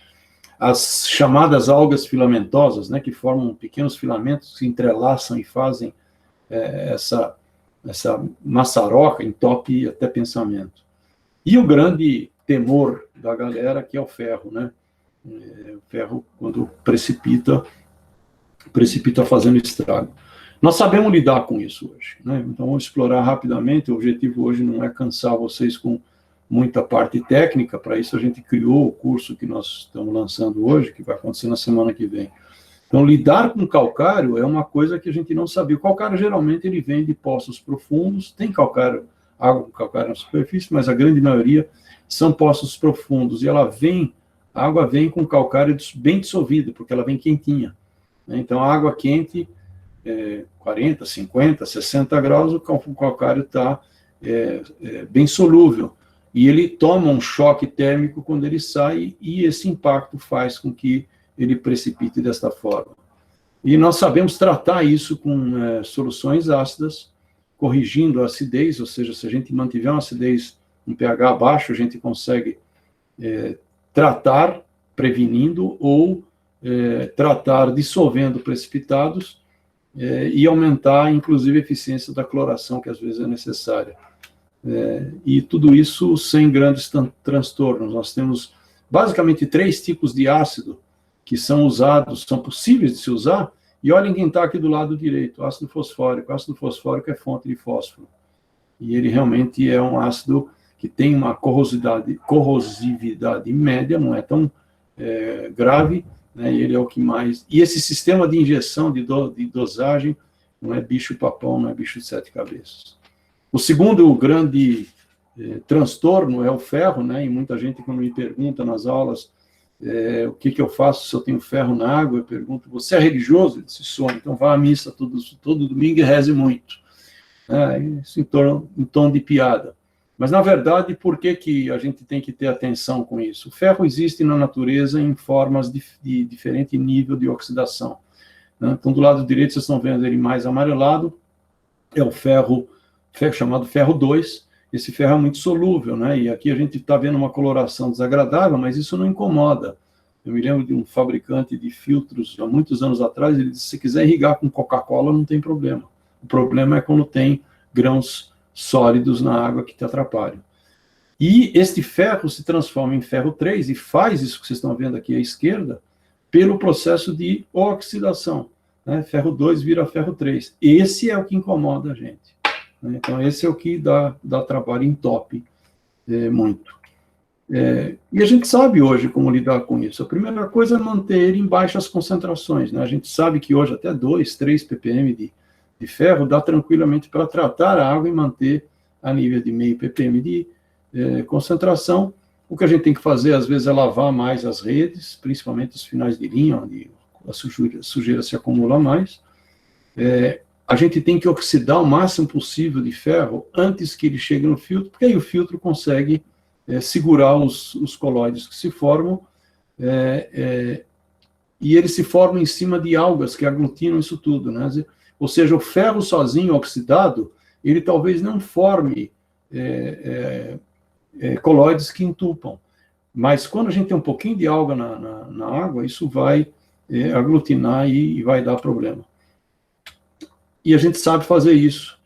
As chamadas algas filamentosas, né, que formam pequenos filamentos que se entrelaçam e fazem essa maçaroca, entope até pensamento. E o grande temor da galera, que é o ferro, né? O ferro, quando precipita fazendo estrago. Nós sabemos lidar com isso hoje, né? Então, vamos explorar rapidamente. O objetivo hoje não é cansar vocês com muita parte técnica. Para isso, a gente criou o curso que nós estamos lançando hoje, que vai acontecer na semana que vem. Então, lidar com calcário é uma coisa que a gente não sabia. O calcário, geralmente, ele vem de poços profundos, tem calcário, água com calcário na superfície, mas a grande maioria são poços profundos, e a água vem com calcário bem dissolvido, porque ela vem quentinha, né? Então, a água quente, 40, 50, 60 graus, o calcário está bem solúvel, e ele toma um choque térmico quando ele sai, e esse impacto faz com que ele precipite desta forma. E nós sabemos tratar isso com soluções ácidas, corrigindo a acidez, ou seja, se a gente mantiver uma acidez, um pH baixo, a gente consegue tratar prevenindo ou tratar dissolvendo precipitados e aumentar, inclusive, a eficiência da cloração, que às vezes é necessária. E tudo isso sem grandes transtornos. Nós temos, basicamente, 3 tipos de ácido que são usados, são possíveis de se usar, e olhem quem está aqui do lado direito, ácido fosfórico. O ácido fosfórico é fonte de fósforo, e ele realmente é um ácido que tem uma corrosividade média, não é tão grave, né, e ele é o que mais... E esse sistema de injeção, de dosagem, não é bicho-papão, não é bicho de 7 cabeças. O segundo grande transtorno é o ferro, né, e muita gente, quando me pergunta nas aulas o que eu faço se eu tenho ferro na água, eu pergunto, você é religioso? Ele disse, sou, então vá à missa todo domingo e reze muito. Isso em tom de piada. Mas, na verdade, por que a gente tem que ter atenção com isso? O ferro existe na natureza em formas de diferente nível de oxidação, né? Então, do lado direito, vocês estão vendo ele mais amarelado, é o ferro chamado ferro 2, esse ferro é muito solúvel, né? E aqui a gente está vendo uma coloração desagradável, mas isso não incomoda. Eu me lembro de um fabricante de filtros, há muitos anos atrás, ele disse, se quiser irrigar com Coca-Cola, não tem problema. O problema é quando tem grãos sólidos na água que te atrapalham. E este ferro se transforma em ferro 3 e faz isso que vocês estão vendo aqui à esquerda pelo processo de oxidação, né? Ferro 2 vira ferro 3. Esse é o que incomoda a gente, né? Então, esse é o que dá trabalho, entope muito. E a gente sabe hoje como lidar com isso. A primeira coisa é manter ele em baixas concentrações, né? A gente sabe que hoje até 2, 3 ppm de ferro dá tranquilamente para tratar a água e manter a nível de meio ppm de concentração. O que a gente tem que fazer, às vezes, é lavar mais as redes, principalmente os finais de linha, onde a sujeira se acumula mais. A gente tem que oxidar o máximo possível de ferro antes que ele chegue no filtro, porque aí o filtro consegue segurar os colóides que se formam, e eles se formam em cima de algas que aglutinam isso tudo, né? Ou seja, o ferro sozinho, oxidado, ele talvez não forme colóides que entupam. Mas quando a gente tem um pouquinho de alga na água, isso vai aglutinar e vai dar problema. E a gente sabe fazer isso.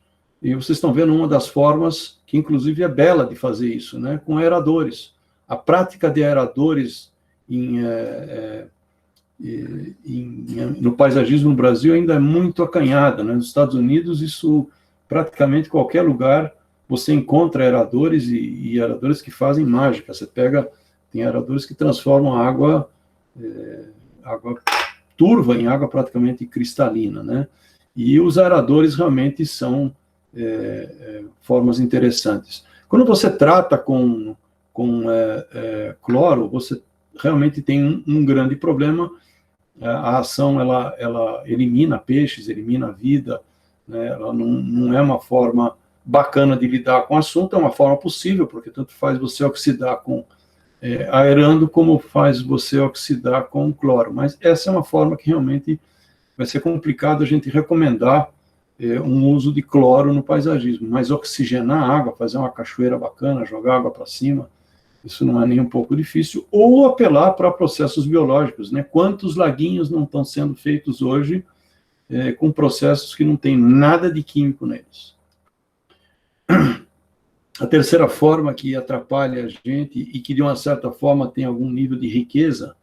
E vocês estão vendo uma das formas, que inclusive é bela de fazer isso, né? Com aeradores. A prática de aeradores no paisagismo no Brasil ainda é muito acanhada, né? Nos Estados Unidos, isso praticamente qualquer lugar você encontra aeradores e aeradores que fazem mágica. Você tem aeradores que transformam a água turva em água praticamente cristalina, né? E os aeradores realmente são formas interessantes. Quando você trata com cloro, você realmente tem um grande problema. A ação ela elimina peixes, elimina a vida, né? Ela não é uma forma bacana de lidar com o assunto, é uma forma possível, porque tanto faz você oxidar com aerando, como faz você oxidar com cloro. Mas essa é uma forma que realmente vai ser complicado a gente recomendar um uso de cloro no paisagismo, mas oxigenar a água, fazer uma cachoeira bacana, jogar água para cima, isso não é nem um pouco difícil, ou apelar para processos biológicos, né? Quantos laguinhos não estão sendo feitos hoje com processos que não tem nada de químico neles? A terceira forma que atrapalha a gente e que, de uma certa forma, tem algum nível de riqueza,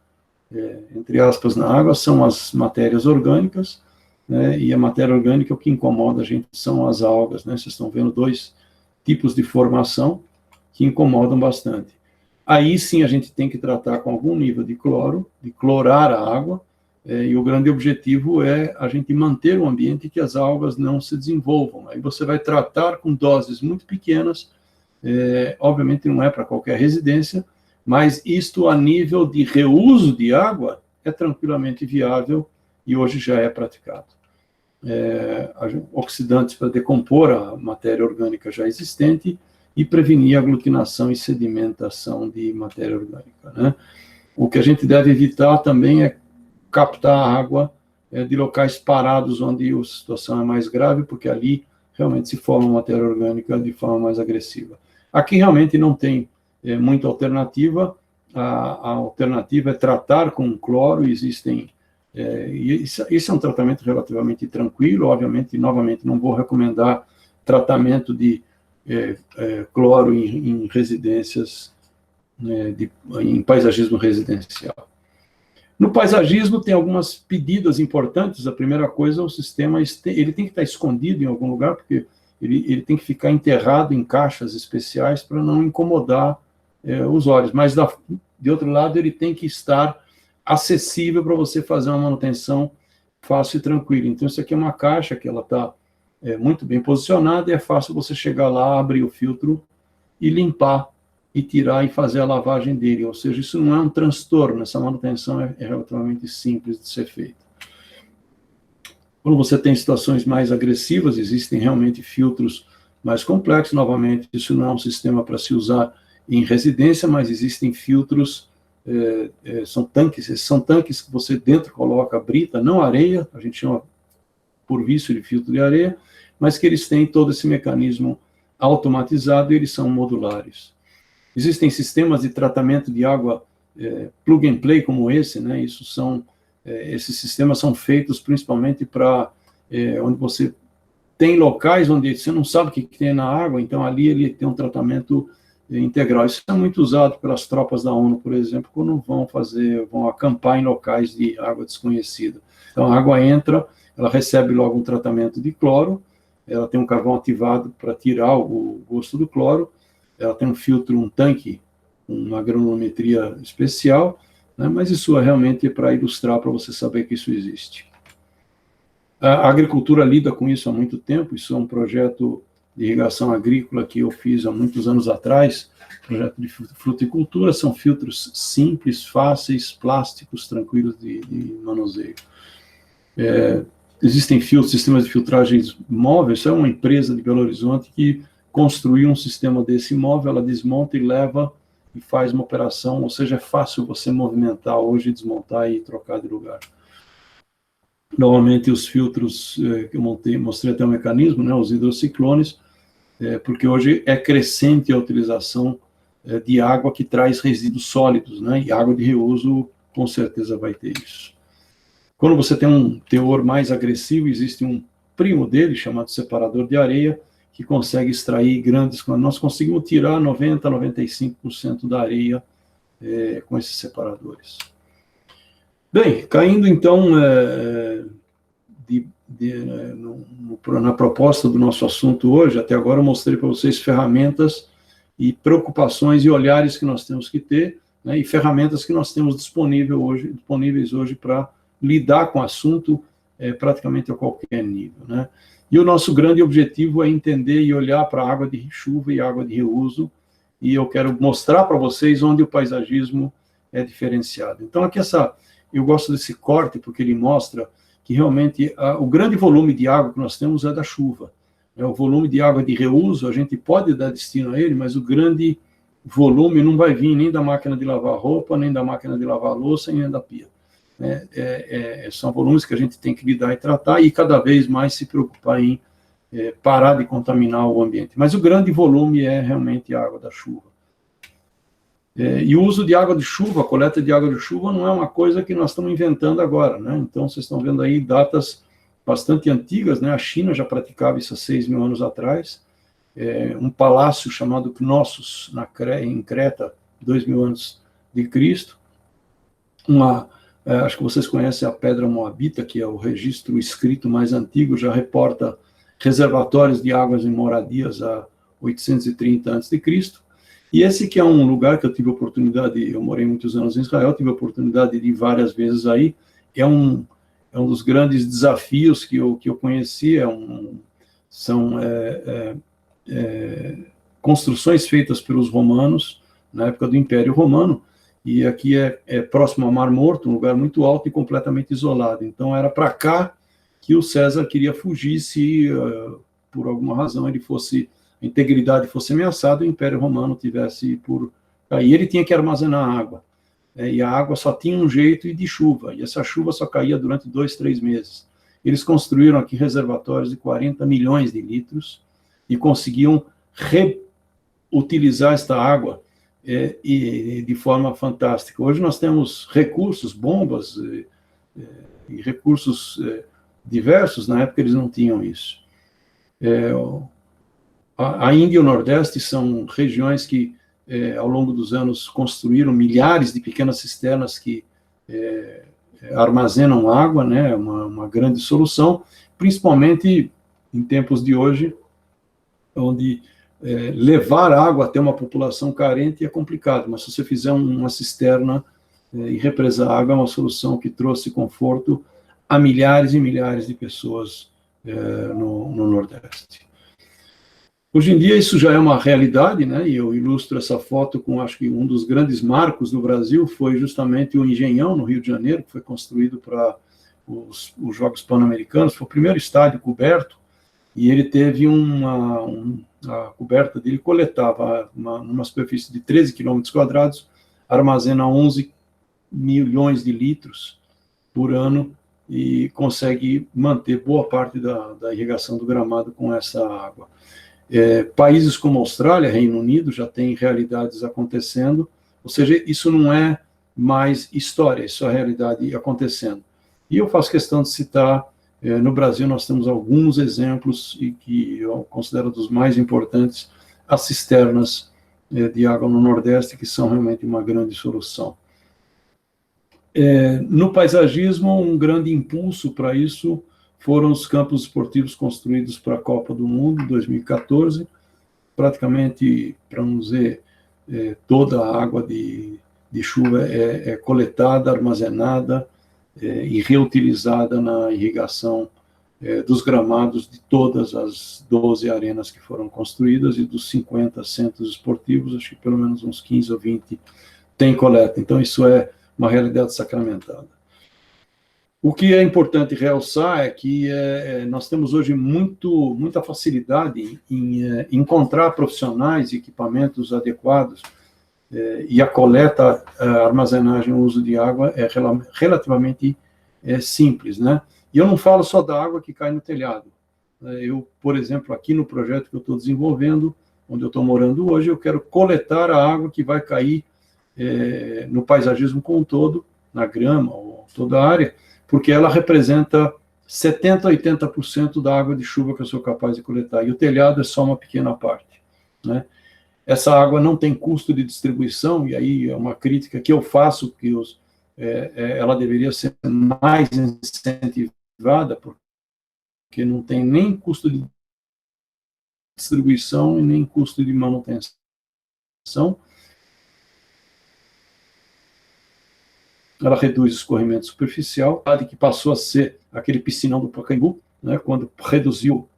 entre aspas, na água, são as matérias orgânicas, né? E a matéria orgânica, o que incomoda a gente são as algas, né? Vocês estão vendo 2 tipos de formação que incomodam bastante. Aí sim a gente tem que tratar com algum nível de cloro, de clorar a água, e o grande objetivo é a gente manter um ambiente que as algas não se desenvolvam. Aí você vai tratar com doses muito pequenas, obviamente não é para qualquer residência, mas isto a nível de reuso de água é tranquilamente viável e hoje já é praticado. Oxidantes para decompor a matéria orgânica já existente e prevenir a aglutinação e sedimentação de matéria orgânica, né? O que a gente deve evitar também é captar água de locais parados onde a situação é mais grave, porque ali realmente se forma matéria orgânica de forma mais agressiva. Aqui realmente não tem muita alternativa, a alternativa é tratar com cloro, existem, isso é um tratamento relativamente tranquilo, obviamente, novamente, não vou recomendar tratamento de cloro em residências, em paisagismo residencial. No paisagismo tem algumas pedidas importantes. A primeira coisa, o sistema ele tem que estar escondido em algum lugar, porque ele tem que ficar enterrado em caixas especiais para não incomodar os olhos. Mas, de outro lado, ele tem que estar acessível para você fazer uma manutenção fácil e tranquila. Então, isso aqui é uma caixa que ela está muito bem posicionada e é fácil você chegar lá, abrir o filtro e limpar e tirar e fazer a lavagem dele, ou seja, isso não é um transtorno, essa manutenção é relativamente simples de ser feita. Quando você tem situações mais agressivas, existem realmente filtros mais complexos, novamente, isso não é um sistema para se usar em residência, mas existem filtros, são tanques que você dentro coloca brita, não areia, a gente chama por vício de filtro de areia, mas que eles têm todo esse mecanismo automatizado e eles são modulares. Existem sistemas de tratamento de água plug and play como esse, né? Esses sistemas são feitos principalmente para onde você tem locais onde você não sabe o que tem na água, então ali ele tem um tratamento integral. Isso é muito usado pelas tropas da ONU, por exemplo, quando vão acampar em locais de água desconhecida. Então a água entra, ela recebe logo um tratamento de cloro, ela tem um carvão ativado para tirar o gosto do cloro, ela tem um filtro, um tanque, uma granulometria especial, né, mas isso realmente é para ilustrar, para você saber que isso existe. A agricultura lida com isso há muito tempo, isso é um projeto de irrigação agrícola que eu fiz há muitos anos atrás, projeto de fruticultura, são filtros simples, fáceis, plásticos, tranquilos de manuseio. Existem sistemas de filtragens móveis, isso é uma empresa de Belo Horizonte que construir um sistema desse móvel, ela desmonta e leva e faz uma operação, ou seja, é fácil você movimentar hoje, desmontar e trocar de lugar. Normalmente os filtros que eu mostrei até o mecanismo, né, os hidrociclones, porque hoje é crescente a utilização de água que traz resíduos sólidos, né, e água de reuso com certeza vai ter isso. Quando você tem um teor mais agressivo, existe um primo dele, chamado separador de areia, que consegue extrair grandes, nós conseguimos tirar 90% a 95% da areia com esses separadores. Bem, caindo então na proposta do nosso assunto hoje, até agora eu mostrei para vocês ferramentas e preocupações e olhares que nós temos que ter, né, e ferramentas que nós temos disponíveis hoje para lidar com o assunto praticamente a qualquer nível, né? E o nosso grande objetivo é entender e olhar para a água de chuva e água de reuso, e eu quero mostrar para vocês onde o paisagismo é diferenciado. Então, aqui eu gosto desse corte, porque ele mostra que realmente o grande volume de água que nós temos é da chuva. O volume de água de reuso, a gente pode dar destino a ele, mas o grande volume não vai vir nem da máquina de lavar roupa, nem da máquina de lavar louça, nem da pia. São volumes que a gente tem que lidar e tratar e cada vez mais se preocupar em parar de contaminar o ambiente. Mas o grande volume é realmente a água da chuva. E o uso de água de chuva, a coleta de água de chuva não é uma coisa que nós estamos inventando agora, né? Então, vocês estão vendo aí datas bastante antigas, né? A China já praticava isso há 6.000 anos atrás. Um palácio chamado Knossos, em Creta, 2.000 antes de Cristo. Acho que vocês conhecem a Pedra Moabita, que é o registro escrito mais antigo, já reporta reservatórios de águas em moradias a 830 a.C. E esse que é um lugar que eu tive oportunidade, eu morei muitos anos em Israel, tive a oportunidade de ir várias vezes aí, é um dos grandes desafios que eu conheci, são construções feitas pelos romanos, na época do Império Romano, e aqui é próximo ao Mar Morto, um lugar muito alto e completamente isolado. Então, era para cá que o César queria fugir se, por alguma razão, a integridade fosse ameaçada, o Império Romano tivesse por cair. Ele tinha que armazenar água. E a água só tinha um jeito, e de chuva, e essa chuva só caía durante 2, 3 meses. Eles construíram aqui reservatórios de 40 milhões de litros e conseguiam reutilizar esta água de forma fantástica. Hoje nós temos recursos, bombas e recursos diversos, na época eles não tinham isso. A Índia e o Nordeste são regiões que ao longo dos anos, construíram milhares de pequenas cisternas que armazenam água, né, uma grande solução, principalmente em tempos de hoje, onde levar água até uma população carente é complicado, mas se você fizer uma cisterna e represar água, é uma solução que trouxe conforto a milhares e milhares de pessoas no Nordeste. Hoje em dia isso já é uma realidade, né? E eu ilustro essa foto com, acho que um dos grandes marcos do Brasil foi justamente o Engenhão, no Rio de Janeiro, que foi construído para os Jogos Pan-Americanos, foi o primeiro estádio coberto, e ele teve a coberta dele coletava numa superfície de 13 km², armazena 11 milhões de litros por ano e consegue manter boa parte da irrigação do gramado com essa água. Países como a Austrália, Reino Unido, já têm realidades acontecendo, ou seja, isso não é mais história, isso é a realidade acontecendo. E eu faço questão de citar, no Brasil nós temos alguns exemplos, e que eu considero dos mais importantes, as cisternas de água no Nordeste, que são realmente uma grande solução. No paisagismo, um grande impulso para isso foram os campos esportivos construídos para a Copa do Mundo, 2014, praticamente, para não dizer, toda a água de chuva é coletada, armazenada e reutilizada na irrigação dos gramados de todas as 12 arenas que foram construídas, e dos 50 centros esportivos, acho que pelo menos uns 15 ou 20 tem coleta. Então, isso é uma realidade sacramentada. O que é importante realçar é que nós temos hoje muita facilidade em encontrar profissionais e equipamentos adequados, e a coleta, a armazenagem, o uso de água é relativamente simples, né? E eu não falo só da água que cai no telhado. Eu, por exemplo, aqui no projeto que eu estou desenvolvendo, onde eu estou morando hoje, eu quero coletar a água que vai cair no paisagismo como um todo, na grama ou toda a área, porque ela representa 70% a 80% da água de chuva que eu sou capaz de coletar, e o telhado é só uma pequena parte, né? Essa água não tem custo de distribuição, e aí é uma crítica que eu faço, que ela deveria ser mais incentivada, porque não tem nem custo de distribuição e nem custo de manutenção. Ela reduz o escorrimento superficial, que passou a ser aquele piscinão do Pacaembu, né, quando reduziu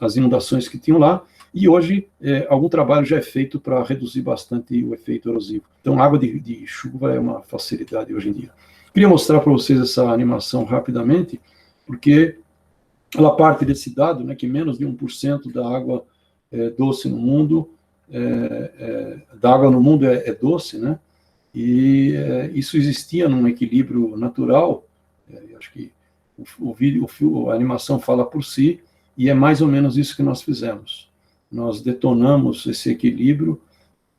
as inundações que tinham lá, e hoje algum trabalho já é feito para reduzir bastante o efeito erosivo. Então, a água de chuva é uma facilidade hoje em dia. Queria mostrar para vocês essa animação rapidamente, porque ela parte desse dado, né, que menos de 1% da água doce no mundo, da água no mundo é doce, né? E isso existia num equilíbrio natural. Acho que a animação fala por si, e é mais ou menos isso que nós fizemos. Nós detonamos esse equilíbrio,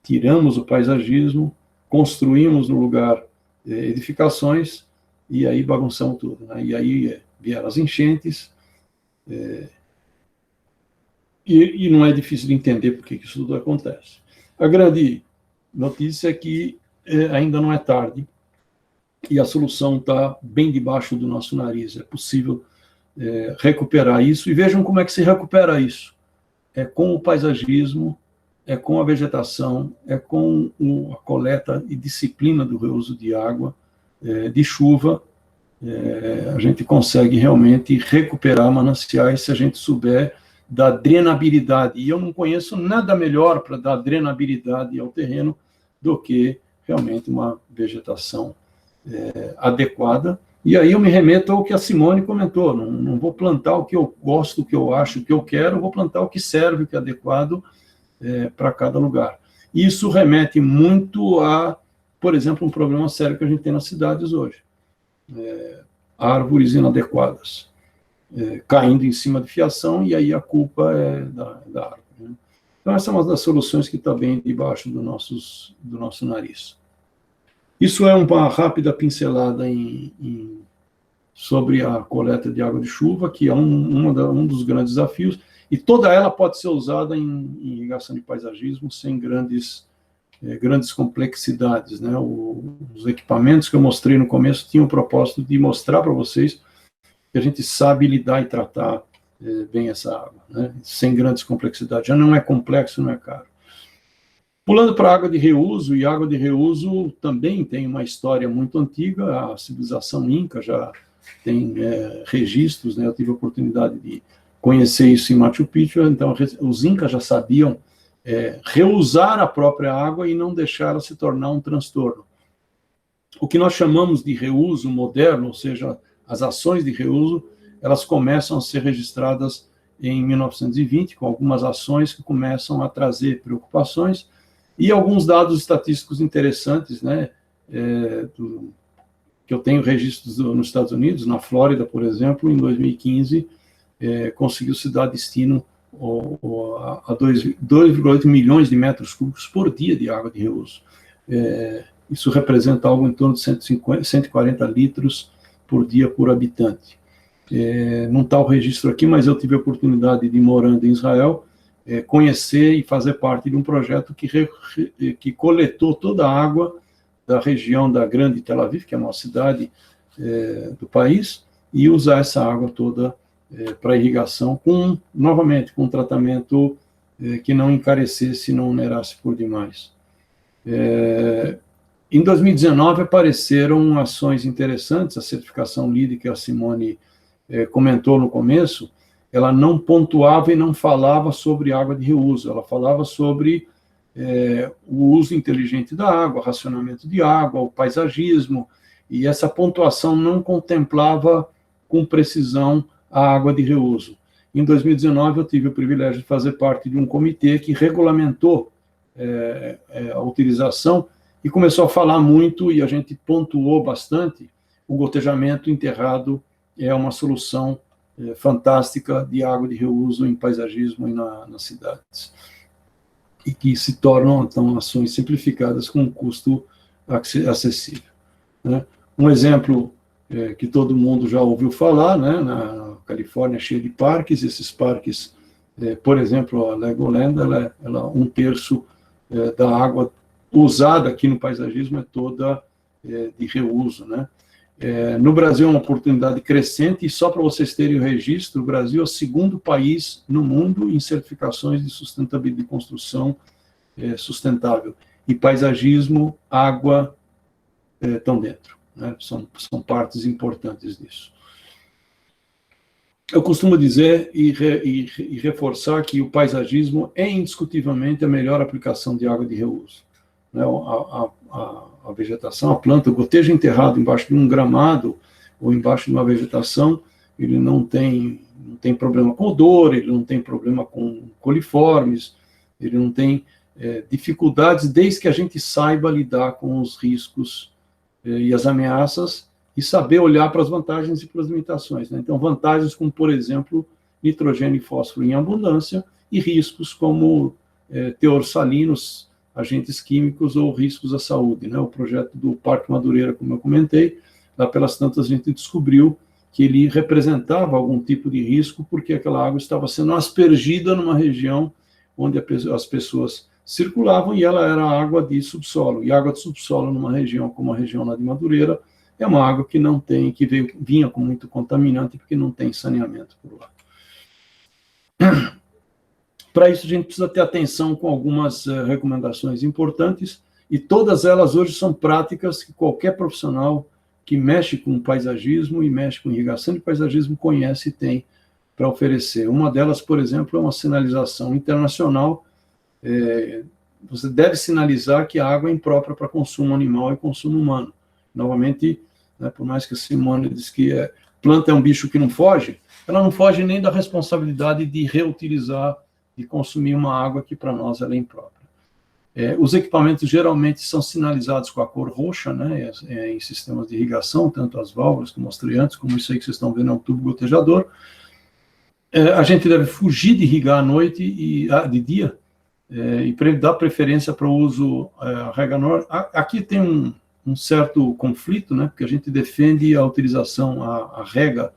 tiramos o paisagismo, construímos no lugar edificações, e aí bagunçamos tudo, né? E aí vieram as enchentes, e não é difícil de entender por que isso tudo acontece. A grande notícia é que ainda não é tarde, e a solução está bem debaixo do nosso nariz. É possível recuperar isso, e vejam como é que se recupera isso. É com o paisagismo, é com a vegetação, é com a coleta e disciplina do reuso de água, de chuva, a gente consegue realmente recuperar mananciais se a gente souber da drenabilidade. E eu não conheço nada melhor para dar drenabilidade ao terreno do que realmente uma vegetação adequada. E aí eu me remeto ao que a Simone comentou, não vou plantar o que eu gosto, o que eu acho, o que eu quero, vou plantar o que serve, o que é adequado para cada lugar. Isso remete muito a, por exemplo, um problema sério que a gente tem nas cidades hoje. Árvores inadequadas, caindo em cima de fiação, e aí a culpa é da árvore. Né? Então, essa é uma das soluções que está bem debaixo do nosso nariz. Isso é uma rápida pincelada sobre a coleta de água de chuva, que é um dos grandes desafios, e toda ela pode ser usada em irrigação de paisagismo sem grandes complexidades. Né? Os equipamentos que eu mostrei no começo tinham o propósito de mostrar para vocês que a gente sabe lidar e tratar bem essa água, né? Sem grandes complexidades. Já não é complexo, não é caro. Pulando para a água de reuso, e água de reuso também tem uma história muito antiga, a civilização Inca já tem registros, né? Eu tive a oportunidade de conhecer isso em Machu Picchu, então os Incas já sabiam reusar a própria água e não deixar ela se tornar um transtorno. O que nós chamamos de reuso moderno, ou seja, as ações de reuso, elas começam a ser registradas em 1920, com algumas ações que começam a trazer preocupações, e alguns dados estatísticos interessantes, né, que eu tenho registros nos Estados Unidos, na Flórida, por exemplo, em 2015, conseguiu-se dar destino a 2,8 milhões de metros cúbicos por dia de água de reuso. Isso representa algo em torno de 140 litros por dia por habitante. Não está o registro aqui, mas eu tive a oportunidade de, morando em Israel, conhecer e fazer parte de um projeto que coletou toda a água da região da Grande Tel Aviv, que é uma cidade do país, e usar essa água toda para irrigação, novamente, com um tratamento que não encarecesse e não onerasse por demais. Em 2019, apareceram ações interessantes, a certificação LEED, que a Simone comentou no começo, ela não pontuava e não falava sobre água de reuso, ela falava sobre o uso inteligente da água, racionamento de água, o paisagismo, e essa pontuação não contemplava com precisão a água de reuso. Em 2019, eu tive o privilégio de fazer parte de um comitê que regulamentou a utilização e começou a falar muito, e a gente pontuou bastante, o gotejamento enterrado é uma solução fantástica de água de reuso em paisagismo e nas cidades. E que se tornam, então, ações simplificadas com um custo acessível. Né? Um exemplo que todo mundo já ouviu falar, né? Na Califórnia é cheia de parques, esses parques, por exemplo, a Legoland, ela 1/3 da água usada aqui no paisagismo é toda de reuso, né? No Brasil é uma oportunidade crescente, e só para vocês terem o registro, o Brasil é o segundo país no mundo em certificações de sustentabilidade de construção sustentável. E paisagismo, água estão dentro, né? São partes importantes disso. Eu costumo dizer e reforçar que o paisagismo é indiscutivelmente a melhor aplicação de água de reuso. Né? A vegetação, a planta, o gotejo enterrado embaixo de um gramado ou embaixo de uma vegetação, ele não tem problema com odor, ele não tem problema com coliformes, ele não tem dificuldades, desde que a gente saiba lidar com os riscos e as ameaças, e saber olhar para as vantagens e para as limitações. Né? Então, vantagens como, por exemplo, nitrogênio e fósforo em abundância, e riscos como teor salinos, agentes químicos ou riscos à saúde. Né? O projeto do Parque Madureira, como eu comentei, lá pelas tantas a gente descobriu que ele representava algum tipo de risco, porque aquela água estava sendo aspergida numa região onde as pessoas circulavam, e ela era água de subsolo. E água de subsolo numa região como a região lá de Madureira é uma água que não tem, vinha com muito contaminante, porque não tem saneamento por lá. Para isso, a gente precisa ter atenção com algumas recomendações importantes, e todas elas hoje são práticas que qualquer profissional que mexe com paisagismo e mexe com irrigação de paisagismo conhece e tem para oferecer. Uma delas, por exemplo, é uma sinalização internacional. Você deve sinalizar que a água é imprópria para consumo animal e consumo humano. Novamente, né, por mais que a Simone diz que planta é um bicho que não foge, ela não foge nem da responsabilidade de reutilizar, de consumir uma água que para nós ela é imprópria. Os equipamentos geralmente são sinalizados com a cor roxa, né, em sistemas de irrigação, tanto as válvulas que eu mostrei antes, como isso aí que vocês estão vendo é um tubo gotejador. A gente deve fugir de irrigar à noite e de dia, e dar preferência para o uso regador. Aqui tem um certo conflito, né, porque a gente defende a utilização, a rega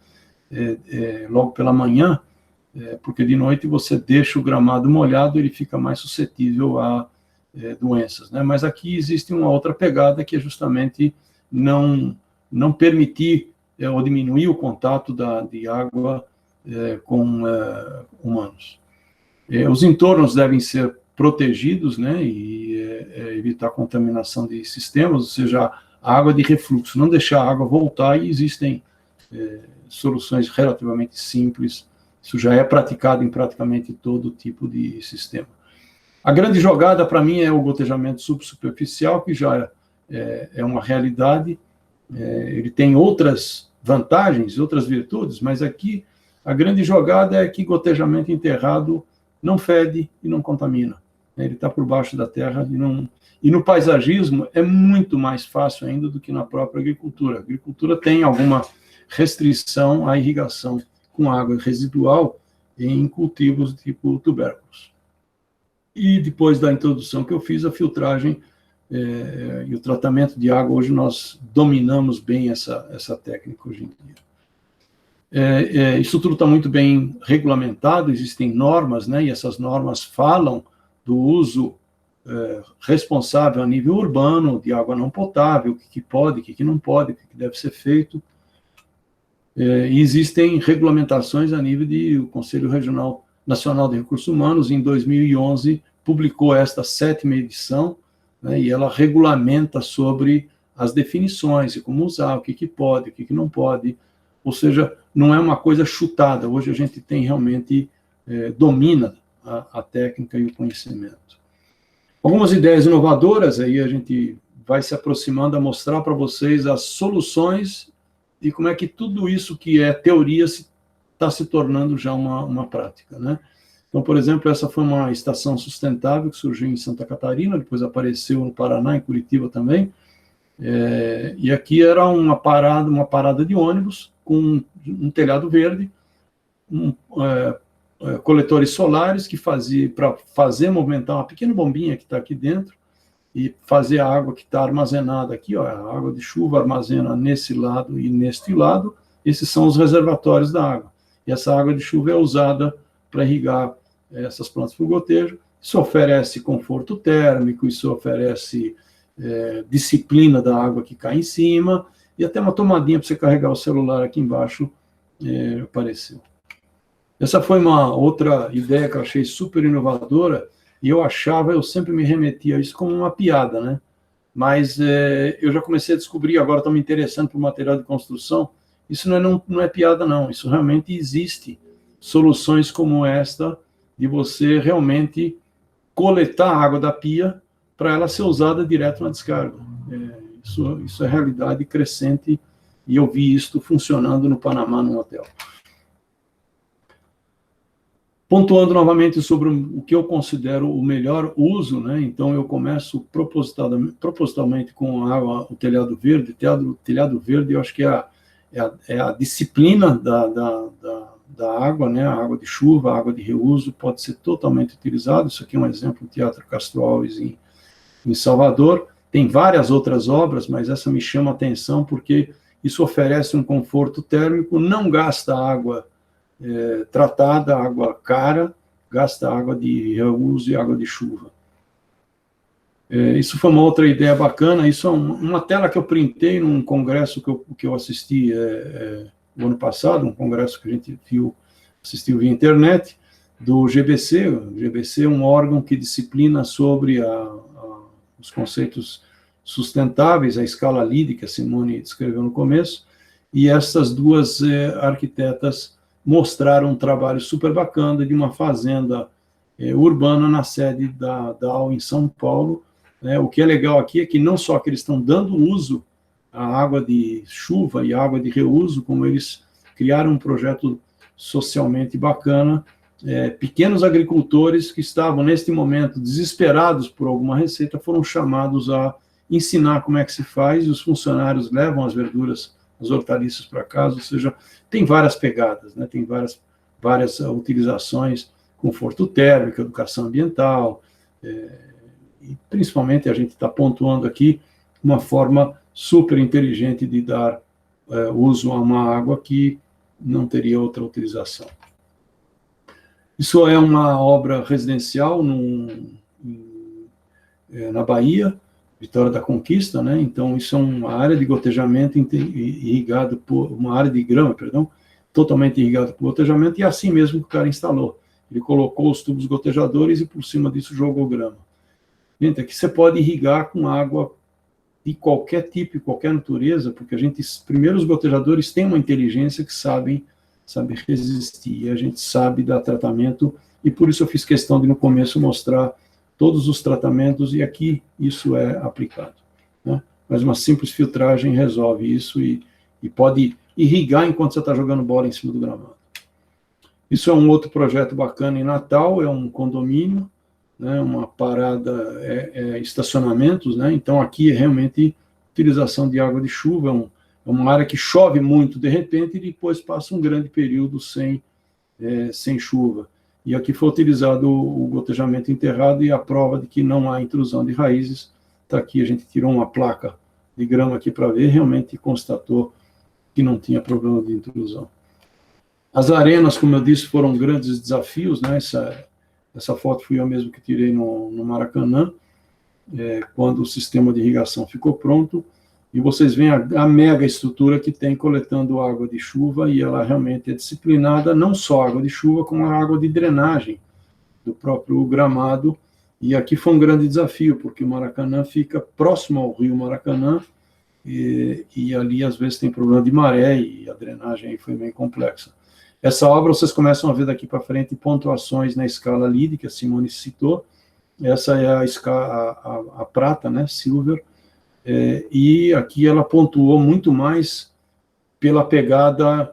logo pela manhã, porque de noite você deixa o gramado molhado, ele fica mais suscetível a doenças, né? Mas aqui existe uma outra pegada, que é justamente não permitir ou diminuir o contato de água com humanos. Os entornos devem ser protegidos, né, e evitar contaminação de sistemas, ou seja, a água de refluxo, não deixar a água voltar, e existem soluções relativamente simples, isso já é praticado em praticamente todo tipo de sistema. A grande jogada, para mim, é o gotejamento subsuperficial, que já é uma realidade, ele tem outras vantagens, outras virtudes, mas aqui a grande jogada é que gotejamento enterrado não fede e não contamina. Ele está por baixo da terra e no paisagismo é muito mais fácil ainda do que na própria agricultura. A agricultura tem alguma restrição à irrigação com água residual em cultivos tipo tubérculos. E depois da introdução que eu fiz, a filtragem e o tratamento de água, hoje nós dominamos bem essa técnica hoje em dia. Isso tudo está muito bem regulamentado, existem normas, né, e essas normas falam do uso responsável a nível urbano de água não potável, o que pode, o que não pode, o que deve ser feito. E existem regulamentações a nível do Conselho Regional Nacional de Recursos Humanos, em 2011, publicou esta 7ª edição, né, e ela regulamenta sobre as definições e como usar, o que pode, o que não pode, ou seja, não é uma coisa chutada, hoje a gente tem realmente, domina a técnica e o conhecimento. Algumas ideias inovadoras, aí a gente vai se aproximando a mostrar para vocês as soluções e como é que tudo isso que é teoria está se tornando já uma prática, né? Então, por exemplo, essa foi uma estação sustentável que surgiu em Santa Catarina, depois apareceu no Paraná, em Curitiba também, e aqui era uma parada de ônibus com um telhado verde, coletores solares que para fazer movimentar uma pequena bombinha que está aqui dentro e fazer a água que está armazenada aqui, ó, a água de chuva armazena nesse lado e neste lado, esses são os reservatórios da água. E essa água de chuva é usada para irrigar essas plantas por gotejo. Isso oferece conforto térmico, isso oferece disciplina da água que cai em cima, e até uma tomadinha para você carregar o celular aqui embaixo apareceu. Essa foi uma outra ideia que eu achei super inovadora, e eu sempre me remetia a isso como uma piada, né? Mas eu já comecei a descobrir, agora estou me interessando por material de construção, isso não é piada, não, isso realmente existe. Soluções como esta, de você realmente coletar a água da pia para ela ser usada direto na descarga. Isso é realidade crescente, e eu vi isso funcionando no Panamá, num hotel. Pontuando novamente sobre o que eu considero o melhor uso, né? Então eu começo propositalmente com a água, o telhado verde. Telhado verde, eu acho que é a disciplina da água, né? A água de chuva, a água de reuso pode ser totalmente utilizada. Isso aqui é um exemplo do Teatro Castro Alves em Salvador. Tem várias outras obras, mas essa me chama a atenção porque isso oferece um conforto térmico, não gasta água tratada, água cara, gasta água de reuso e água de chuva. Isso foi uma outra ideia bacana. Isso é uma tela que eu printei num congresso que eu assisti o ano passado, um congresso que a gente assistiu via internet, do GBC. O GBC é um órgão que disciplina sobre os conceitos sustentáveis, a escala LEED, que a Simone descreveu no começo, e essas duas arquitetas mostraram um trabalho super bacana de uma fazenda urbana na sede da DAO em São Paulo. O que é legal aqui é que não só que eles estão dando uso à água de chuva e água de reuso, como eles criaram um projeto socialmente bacana, pequenos agricultores que estavam, neste momento, desesperados por alguma receita, foram chamados a ensinar como é que se faz, e os funcionários levam as verduras, as hortaliças para casa, ou seja, tem várias pegadas, né? Tem várias utilizações, conforto térmico, educação ambiental, e principalmente a gente está pontuando aqui uma forma super inteligente de dar uso a uma água que não teria outra utilização. Isso é uma obra residencial na Bahia, Vitória da Conquista, né? Então, isso é uma área de gotejamento irrigado por uma área de grama, perdão, totalmente irrigado por gotejamento, e assim mesmo que o cara instalou. Ele colocou os tubos gotejadores e por cima disso jogou grama. Gente, aqui você pode irrigar com água de qualquer tipo, qualquer natureza, porque primeiro os gotejadores têm uma inteligência que sabe resistir, e a gente sabe dar tratamento, e por isso eu fiz questão de no começo mostrar todos os tratamentos, e aqui isso é aplicado, né? Mas uma simples filtragem resolve isso, e pode irrigar enquanto você está jogando bola em cima do gramado. Isso é um outro projeto bacana em Natal, é um condomínio, né, uma parada, estacionamentos, né? Então aqui é realmente utilização de água de chuva, é uma área que chove muito de repente e depois passa um grande período sem chuva. E aqui foi utilizado o gotejamento enterrado, e a prova de que não há intrusão de raízes está aqui. A gente tirou uma placa de grama aqui para ver, realmente constatou que não tinha problema de intrusão. As arenas, como eu disse, foram grandes desafios, né? Essa foto fui eu mesmo que tirei no Maracanã, quando o sistema de irrigação ficou pronto, e vocês veem a mega estrutura que tem coletando água de chuva, e ela realmente é disciplinada, não só água de chuva, como a água de drenagem do próprio gramado, e aqui foi um grande desafio, porque o Maracanã fica próximo ao rio Maracanã, e ali às vezes tem problema de maré, e a drenagem aí foi meio complexa. Essa obra vocês começam a ver daqui para frente pontuações na escala LEED, que a Simone citou. Essa é a prata, né, silver, e aqui ela pontuou muito mais pela pegada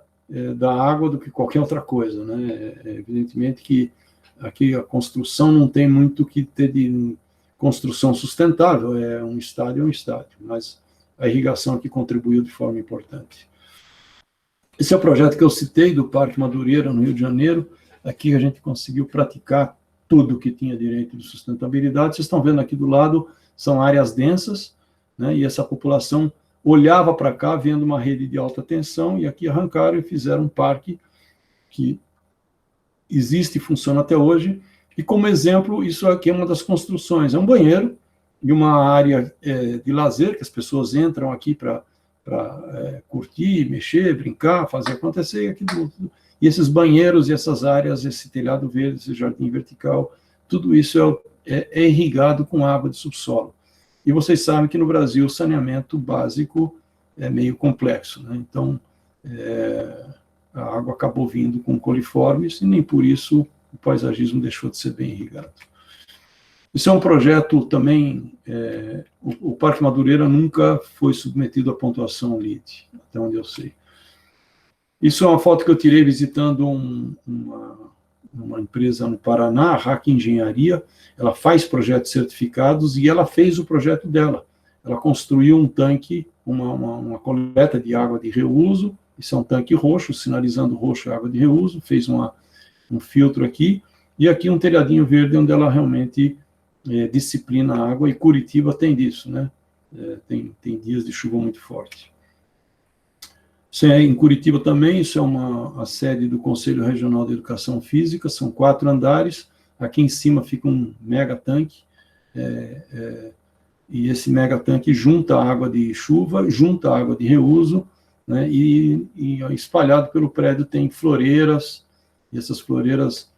da água do que qualquer outra coisa, né? Evidentemente que aqui a construção não tem muito que ter de construção sustentável, um estádio, mas a irrigação aqui contribuiu de forma importante. Esse é o projeto que eu citei, do Parque Madureira, no Rio de Janeiro. Aqui a gente conseguiu praticar tudo que tinha direito de sustentabilidade. Vocês estão vendo aqui do lado, são áreas densas, né, e essa população olhava para cá, vendo uma rede de alta tensão, e aqui arrancaram e fizeram um parque que existe e funciona até hoje. E como exemplo, isso aqui é uma das construções, é um banheiro e uma área de lazer, que as pessoas entram aqui para curtir, mexer, brincar, fazer acontecer. E esses banheiros e essas áreas, esse telhado verde, esse jardim vertical, tudo isso é irrigado com água de subsolo. E vocês sabem que no Brasil o saneamento básico é meio complexo, né? Então, a água acabou vindo com coliformes, e nem por isso o paisagismo deixou de ser bem irrigado. Isso é um projeto também, o Parque Madureira nunca foi submetido à pontuação LEED, até onde eu sei. Isso é uma foto que eu tirei visitando uma empresa no Paraná, a RAC Engenharia. Ela faz projetos certificados, e ela fez o projeto dela. Ela construiu um tanque, uma coleta de água de reuso. Isso é um tanque roxo, sinalizando roxo é água de reuso, fez um filtro aqui, e aqui um telhadinho verde, onde ela realmente disciplina a água, e Curitiba tem disso, né? Tem dias de chuva muito forte. Isso em Curitiba também, isso é a sede do Conselho Regional de Educação Física, são 4 andares, aqui em cima fica um mega tanque, e esse mega tanque junta a água de chuva, junta a água de reuso, né, e espalhado pelo prédio tem floreiras, e essas floreiras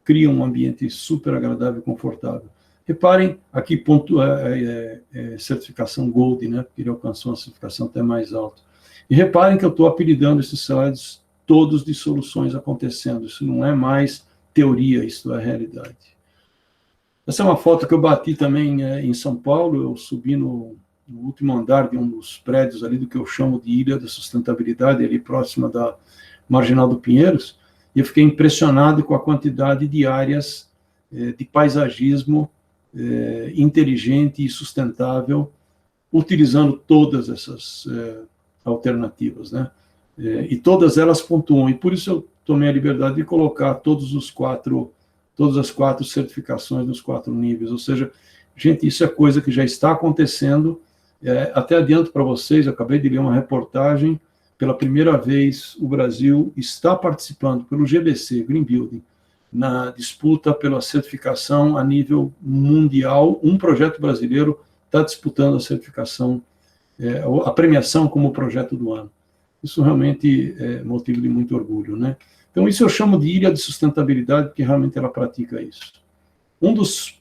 criam um ambiente super agradável e confortável. Reparem, aqui ponto, certificação Gold, né, porque ele alcançou uma certificação até mais alta. E reparem que eu estou apelidando esses slides todos de soluções acontecendo. Isso não é mais teoria, isso é realidade. Essa é uma foto que eu bati também em São Paulo. Eu subi no último andar de um dos prédios ali do que eu chamo de Ilha da Sustentabilidade, ali próxima da Marginal do Pinheiros, e eu fiquei impressionado com a quantidade de áreas de paisagismo inteligente e sustentável, utilizando todas essas alternativas, né? E todas elas pontuam, e por isso eu tomei a liberdade de colocar todas as 4 certificações nos 4 níveis, ou seja, gente, isso é coisa que já está acontecendo. Até adianto para vocês, eu acabei de ler uma reportagem, pela primeira vez o Brasil está participando pelo GBC, Green Building, na disputa pela certificação a nível mundial. Um projeto brasileiro está disputando a certificação, a premiação como projeto do ano. Isso realmente é motivo de muito orgulho, né? Então, isso eu chamo de ilha de sustentabilidade, porque realmente ela pratica isso. Um dos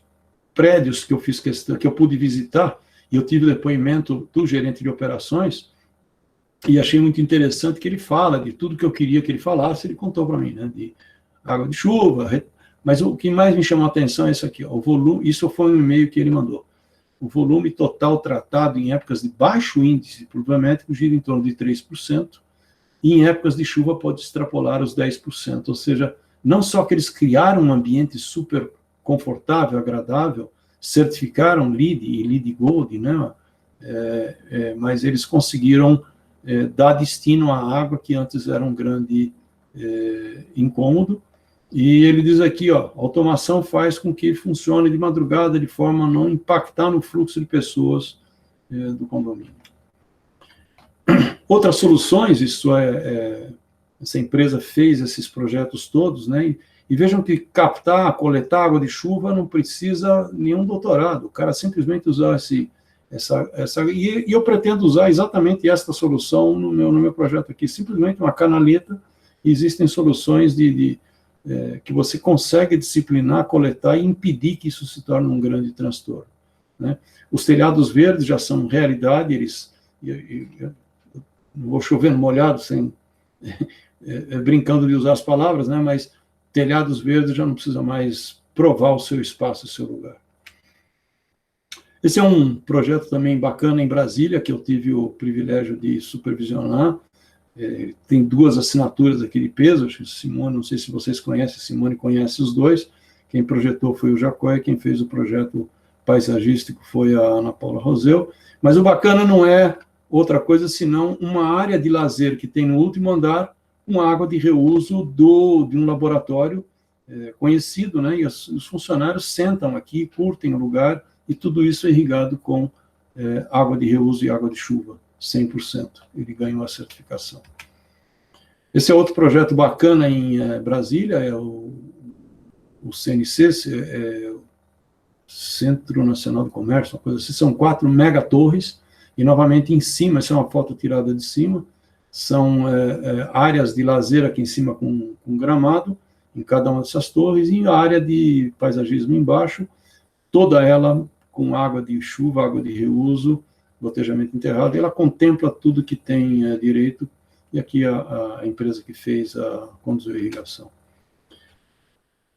prédios que eu fiz questão, que eu pude visitar, e eu tive depoimento do gerente de operações, e achei muito interessante que ele fala de tudo que eu queria que ele falasse, ele contou para mim, né? De água de chuva, mas o que mais me chamou a atenção é isso aqui, ó, o volume, isso foi um e-mail que ele mandou. O volume total tratado em épocas de baixo índice pluviométrico gira em torno de 3%, e em épocas de chuva pode extrapolar os 10%, ou seja, não só que eles criaram um ambiente super confortável, agradável, certificaram LEED e LEED Gold, né? Mas eles conseguiram dar destino à água, que antes era um grande incômodo. E ele diz aqui, ó, a automação faz com que funcione de madrugada de forma a não impactar no fluxo de pessoas do condomínio. Outras soluções, essa empresa fez esses projetos todos, né? E vejam que captar, coletar água de chuva não precisa nenhum doutorado. O cara simplesmente usar e eu pretendo usar exatamente esta solução no meu projeto aqui, simplesmente uma canaleta. E existem soluções que você consegue disciplinar, coletar e impedir que isso se torne um grande transtorno, né? Os telhados verdes já são realidade, não vou chover no molhado, brincando de usar as palavras, né? Mas telhados verdes já não precisa mais provar o seu espaço, o seu lugar. Esse é um projeto também bacana em Brasília, que eu tive o privilégio de supervisionar. Tem 2 assinaturas aqui de peso, acho que Simone, não sei se vocês conhecem, Simone conhece os 2, quem projetou foi o Jacó, e quem fez o projeto paisagístico foi a Ana Paula Roseu, mas o bacana não é outra coisa senão uma área de lazer que tem no último andar, uma água de reuso de um laboratório conhecido, né, e os funcionários sentam aqui, curtem o lugar, e tudo isso é irrigado com água de reuso e água de chuva. 100%, ele ganhou a certificação. Esse é outro projeto bacana em Brasília, é o CNC, Centro Nacional do Comércio, uma coisa assim, são 4 megatorres, e novamente em cima, essa é uma foto tirada de cima, são áreas de lazer aqui em cima com gramado, em cada uma dessas torres, e a área de paisagismo embaixo, toda ela com água de chuva, água de reuso, gotejamento enterrado, e ela contempla tudo que tem direito, e aqui a empresa que fez a conduzir a irrigação.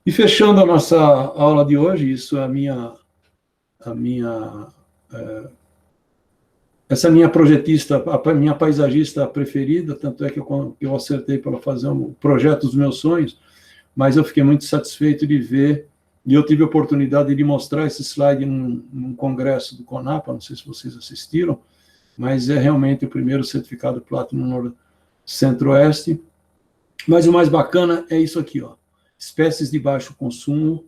E fechando a nossa aula de hoje, isso é essa é a minha projetista, a minha paisagista preferida, tanto é que eu acertei para fazer um projeto dos meus sonhos, mas eu fiquei muito satisfeito de ver. E eu tive a oportunidade de mostrar esse slide num congresso do CONAPA, não sei se vocês assistiram, mas é realmente o primeiro certificado Platinum no Centro-Oeste. Mas o mais bacana é isso aqui, ó, espécies de baixo consumo.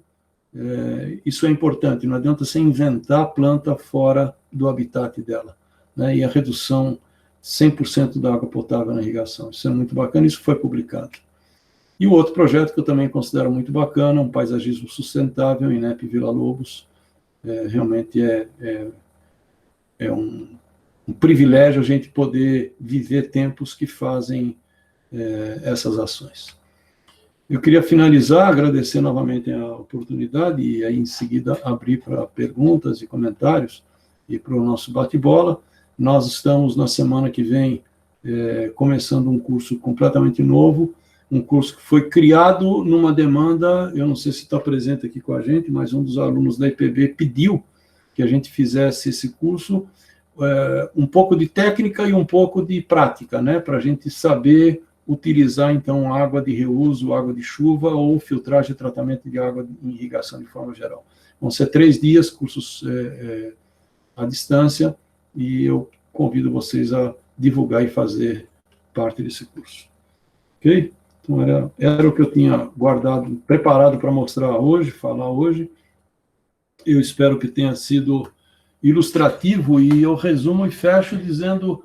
Isso é importante, não adianta você inventar a planta fora do habitat dela, né? E a redução 100% da água potável na irrigação. Isso é muito bacana, isso foi publicado. E o outro projeto que eu também considero muito bacana, um paisagismo sustentável, INEP Vila Lobos, realmente é um privilégio a gente poder viver tempos que fazem essas ações. Eu queria finalizar, agradecer novamente a oportunidade e aí em seguida abrir para perguntas e comentários e para o nosso bate-bola. Nós estamos na semana que vem começando um curso completamente novo, um curso que foi criado numa demanda, eu não sei se está presente aqui com a gente, mas um dos alunos da IPB pediu que a gente fizesse esse curso, um pouco de técnica e um pouco de prática, né, para a gente saber utilizar, então, água de reuso, água de chuva ou filtragem e tratamento de água em irrigação de forma geral. Vão ser 3 dias, cursos à distância, e eu convido vocês a divulgar e fazer parte desse curso. Ok? Então, era o que eu tinha guardado, preparado para mostrar hoje, falar hoje. Eu espero que tenha sido ilustrativo, e eu resumo e fecho dizendo,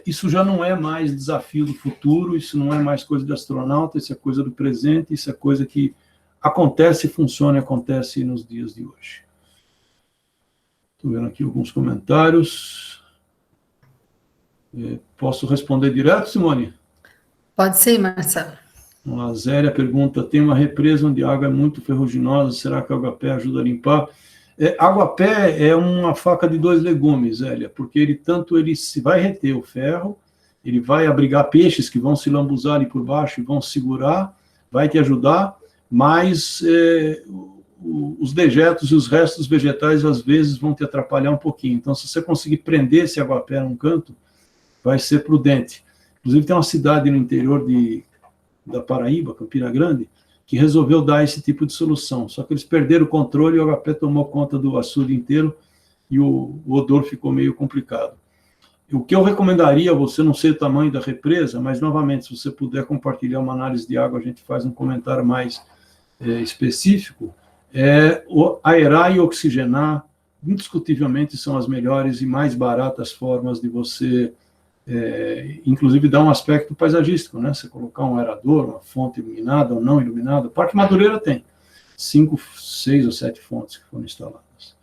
isso já não é mais desafio do futuro, isso não é mais coisa de astronauta, isso é coisa do presente, isso é coisa que acontece, funciona e acontece nos dias de hoje. Estou vendo aqui alguns comentários. Posso responder direto, Simone? Pode sim, Marcelo. A Zélia pergunta, tem uma represa onde a água é muito ferruginosa, será que a água-pé ajuda a limpar? Água-pé é uma faca de 2 legumes, Zélia, porque ele se vai reter o ferro, ele vai abrigar peixes que vão se lambuzar ali por baixo e vão segurar, vai te ajudar, mas os dejetos e os restos vegetais às vezes vão te atrapalhar um pouquinho. Então, se você conseguir prender esse água-pé num canto, vai ser prudente. Inclusive, tem uma cidade no interior da Paraíba, Campina Grande, que resolveu dar esse tipo de solução. Só que eles perderam o controle e o água-pé tomou conta do açude inteiro e o odor ficou meio complicado. O que eu recomendaria a você, não sei o tamanho da represa, mas, novamente, se você puder compartilhar uma análise de água, a gente faz um comentário mais específico, aerar e oxigenar, indiscutivelmente, são as melhores e mais baratas formas de você, inclusive, dar um aspecto paisagístico, né? Você colocar um aerador, uma fonte iluminada ou não iluminada. O Parque Madureira tem 5, 6 ou 7 fontes que foram instaladas.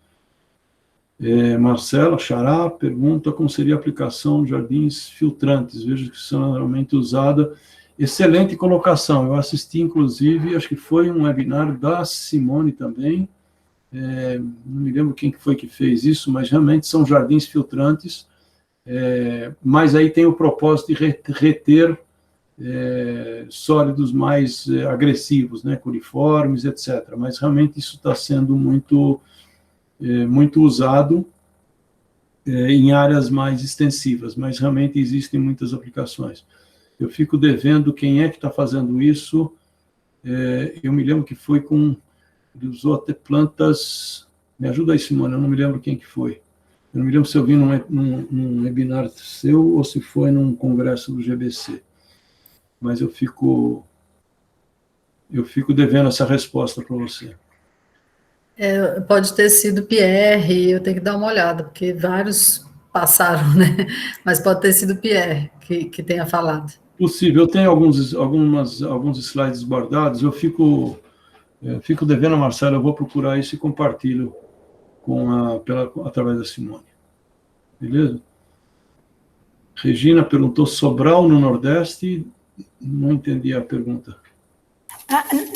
Marcela Xará pergunta como seria a aplicação de jardins filtrantes. Vejo que são normalmente usada. Excelente colocação. Eu assisti, inclusive, acho que foi um webinar da Simone também. Não me lembro quem foi que fez isso, mas realmente são jardins filtrantes. Mas aí tem o propósito de reter sólidos mais agressivos, né, coliformes, etc. Mas realmente isso está sendo muito usado em áreas mais extensivas, mas realmente existem muitas aplicações. Eu fico devendo quem é que está fazendo isso. Eu me lembro que foi ele usou até plantas. Me ajuda aí, Simone, eu não me lembro quem que foi. Eu não me lembro se eu vi num webinar seu ou se foi num congresso do GBC. Mas eu fico devendo essa resposta para você. Pode ter sido Pierre, eu tenho que dar uma olhada, porque vários passaram, né? Mas pode ter sido Pierre que tenha falado. Possível. Eu tenho alguns slides guardados, eu fico devendo a Marcela, eu vou procurar isso e compartilho através da Simone. Beleza? Regina perguntou Sobral no Nordeste. Não entendi a pergunta.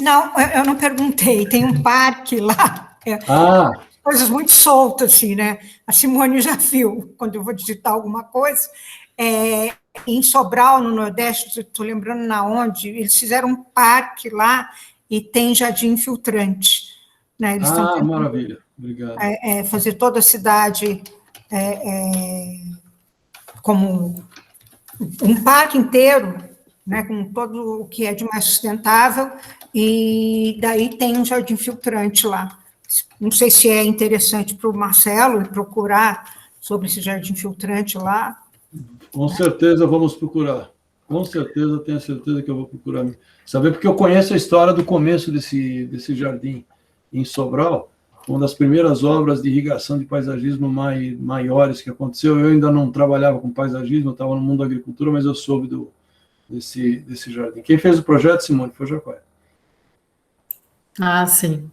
Não, eu não perguntei. Tem um parque lá. Coisas muito soltas, assim, né? A Simone já viu, quando eu vou digitar alguma coisa. Em Sobral, no Nordeste, estou lembrando na onde, eles fizeram um parque lá e tem jardim filtrante. Né? Eles estão maravilha. Obrigado. Fazer toda a cidade como um parque inteiro, né, com todo o que é de mais sustentável, e daí tem um jardim filtrante lá. Não sei se é interessante para o Marcelo procurar sobre esse jardim filtrante lá. Com certeza vamos procurar. Com certeza, tenho certeza que eu vou procurar saber, porque eu conheço a história do começo desse jardim em Sobral, uma das primeiras obras de irrigação de paisagismo maiores que aconteceu. Eu ainda não trabalhava com paisagismo, eu estava no mundo da agricultura, mas eu soube desse jardim. Quem fez o projeto, Simone, foi o Jacóia. Ah, sim.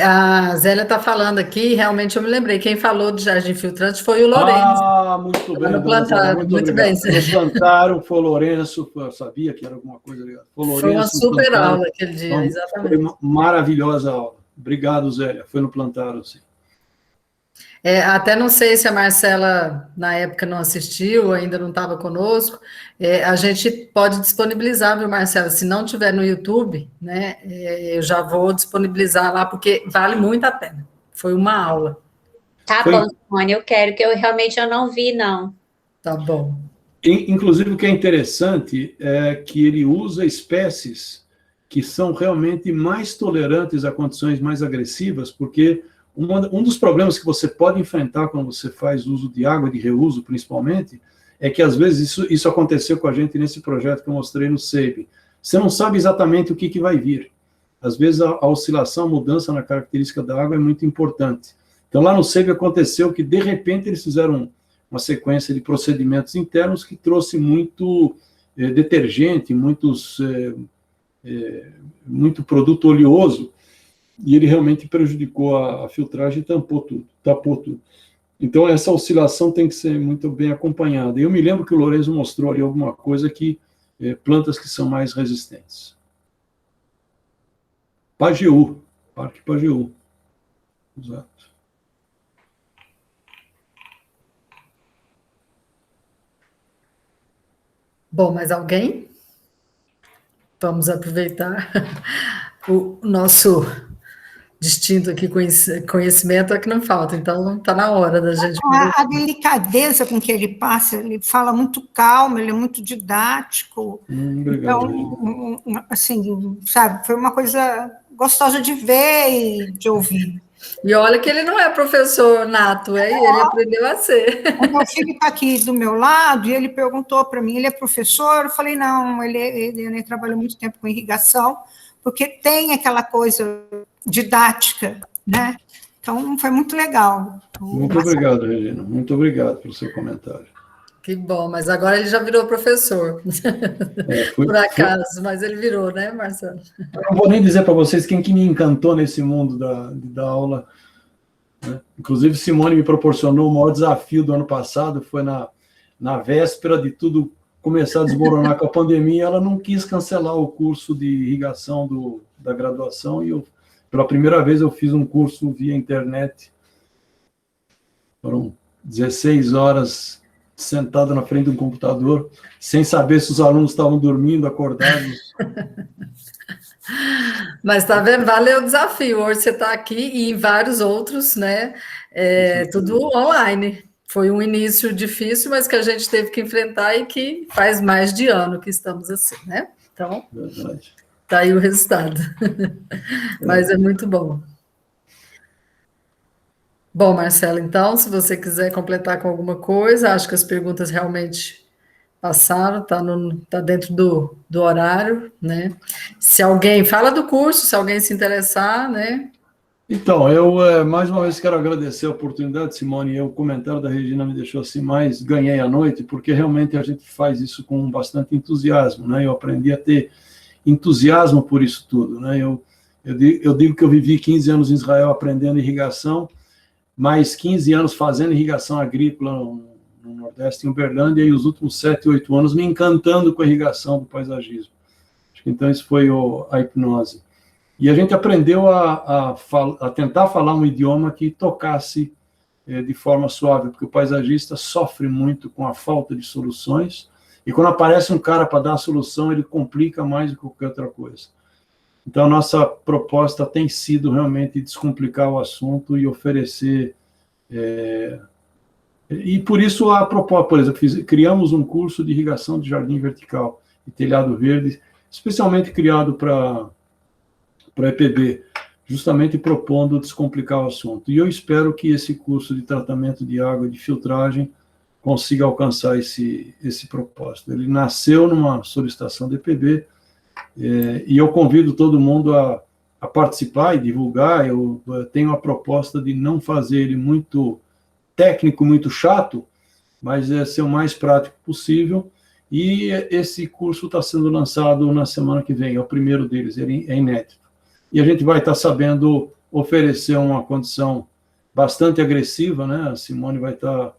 A Zélia está falando aqui, realmente eu me lembrei, quem falou de jardim filtrante foi o Lourenço. Muito bem, no dona Zélia, plantado, muito muito obrigado. bem. No plantaram, foi o Lourenço, eu sabia que era alguma coisa ligada. Foi uma super aula aquele dia, então, exatamente. Foi uma maravilhosa aula. Obrigado, Zélia, foi no plantado, sim. Até não sei se a Marcela, na época, não assistiu, ainda não estava conosco. A gente pode disponibilizar, viu, Marcela? Se não tiver no YouTube, né, eu já vou disponibilizar lá, porque vale muito a pena. Foi uma aula. Tá bom, Simone, eu quero, que eu realmente não vi, não. Tá bom. Inclusive, o que é interessante é que ele usa espécies que são realmente mais tolerantes a condições mais agressivas, porque um dos problemas que você pode enfrentar quando você faz uso de água de reuso, principalmente, é que às vezes isso aconteceu com a gente nesse projeto que eu mostrei no SEIB. Você não sabe exatamente o que vai vir. Às vezes a oscilação, a mudança na característica da água é muito importante. Então lá no SEIB aconteceu que de repente eles fizeram uma sequência de procedimentos internos que trouxe muito detergente, muito produto oleoso, e ele realmente prejudicou a filtragem e tapou tudo. Então, essa oscilação tem que ser muito bem acompanhada. Eu me lembro que o Lourenço mostrou ali alguma coisa que plantas que são mais resistentes. Pajeú, Parque Pajeú. Exato. Bom, mais alguém? Vamos aproveitar o nosso distinto aqui, conhecimento é que não falta, então está na hora da gente... A delicadeza com que ele passa, ele fala muito calmo, ele é muito didático. Obrigado. Então, assim, sabe, foi uma coisa gostosa de ver e de ouvir. E olha que ele não é professor nato, ele aprendeu a ser. O meu filho está aqui do meu lado e ele perguntou para mim, ele é professor? Eu falei, não, ele trabalhou muito tempo com irrigação, porque tem aquela coisa didática, né? Então, foi muito legal. Muito obrigado, Regina. Muito obrigado pelo seu comentário. Que bom, mas agora ele já virou professor. Por acaso, mas ele virou, né, Marcelo? Eu não vou nem dizer para vocês quem que me encantou nesse mundo da aula. Né? Inclusive, Simone me proporcionou o maior desafio do ano passado, foi na véspera de tudo começar a desmoronar com a pandemia, ela não quis cancelar o curso de irrigação da graduação, e pela primeira vez eu fiz um curso via internet. Foram 16 horas sentado na frente de um computador, sem saber se os alunos estavam dormindo, acordados. Mas está vendo, valeu o desafio. Hoje você está aqui e em vários outros, né? Tudo online. Foi um início difícil, mas que a gente teve que enfrentar e que faz mais de ano que estamos assim, né? Então, está aí o resultado. Mas é muito bom. Bom, Marcelo, então, se você quiser completar com alguma coisa, acho que as perguntas realmente passaram, tá dentro do horário, né? Se alguém fala do curso, se alguém se interessar, né? Então, eu mais uma vez quero agradecer a oportunidade, Simone, e o comentário da Regina me deixou assim, mais ganhei a noite, porque realmente a gente faz isso com bastante entusiasmo, né? Eu aprendi a ter entusiasmo por isso tudo, né? Eu digo que eu vivi 15 anos em Israel aprendendo irrigação, mais 15 anos fazendo irrigação agrícola no Nordeste, em Uberlândia, e os últimos 7, 8 anos me encantando com a irrigação do paisagismo. Acho que então isso foi a hipnose. E a gente aprendeu a tentar falar um idioma que tocasse de forma suave, porque o paisagista sofre muito com a falta de soluções, e quando aparece um cara para dar a solução, ele complica mais do que qualquer outra coisa. Então, a nossa proposta tem sido realmente descomplicar o assunto e oferecer... E por isso a proposta, por exemplo, criamos um curso de irrigação de jardim vertical e telhado verde, especialmente criado para EPB, justamente propondo descomplicar o assunto. E eu espero que esse curso de tratamento de água e de filtragem consiga alcançar esse propósito. Ele nasceu numa solicitação da EPB, e eu convido todo mundo a participar e divulgar. Eu tenho a proposta de não fazer ele muito técnico, muito chato, mas ser o mais prático possível, e esse curso está sendo lançado na semana que vem, é o primeiro deles, ele é inédito. e a gente vai estar sabendo oferecer uma condição bastante agressiva, né? A Simone vai estar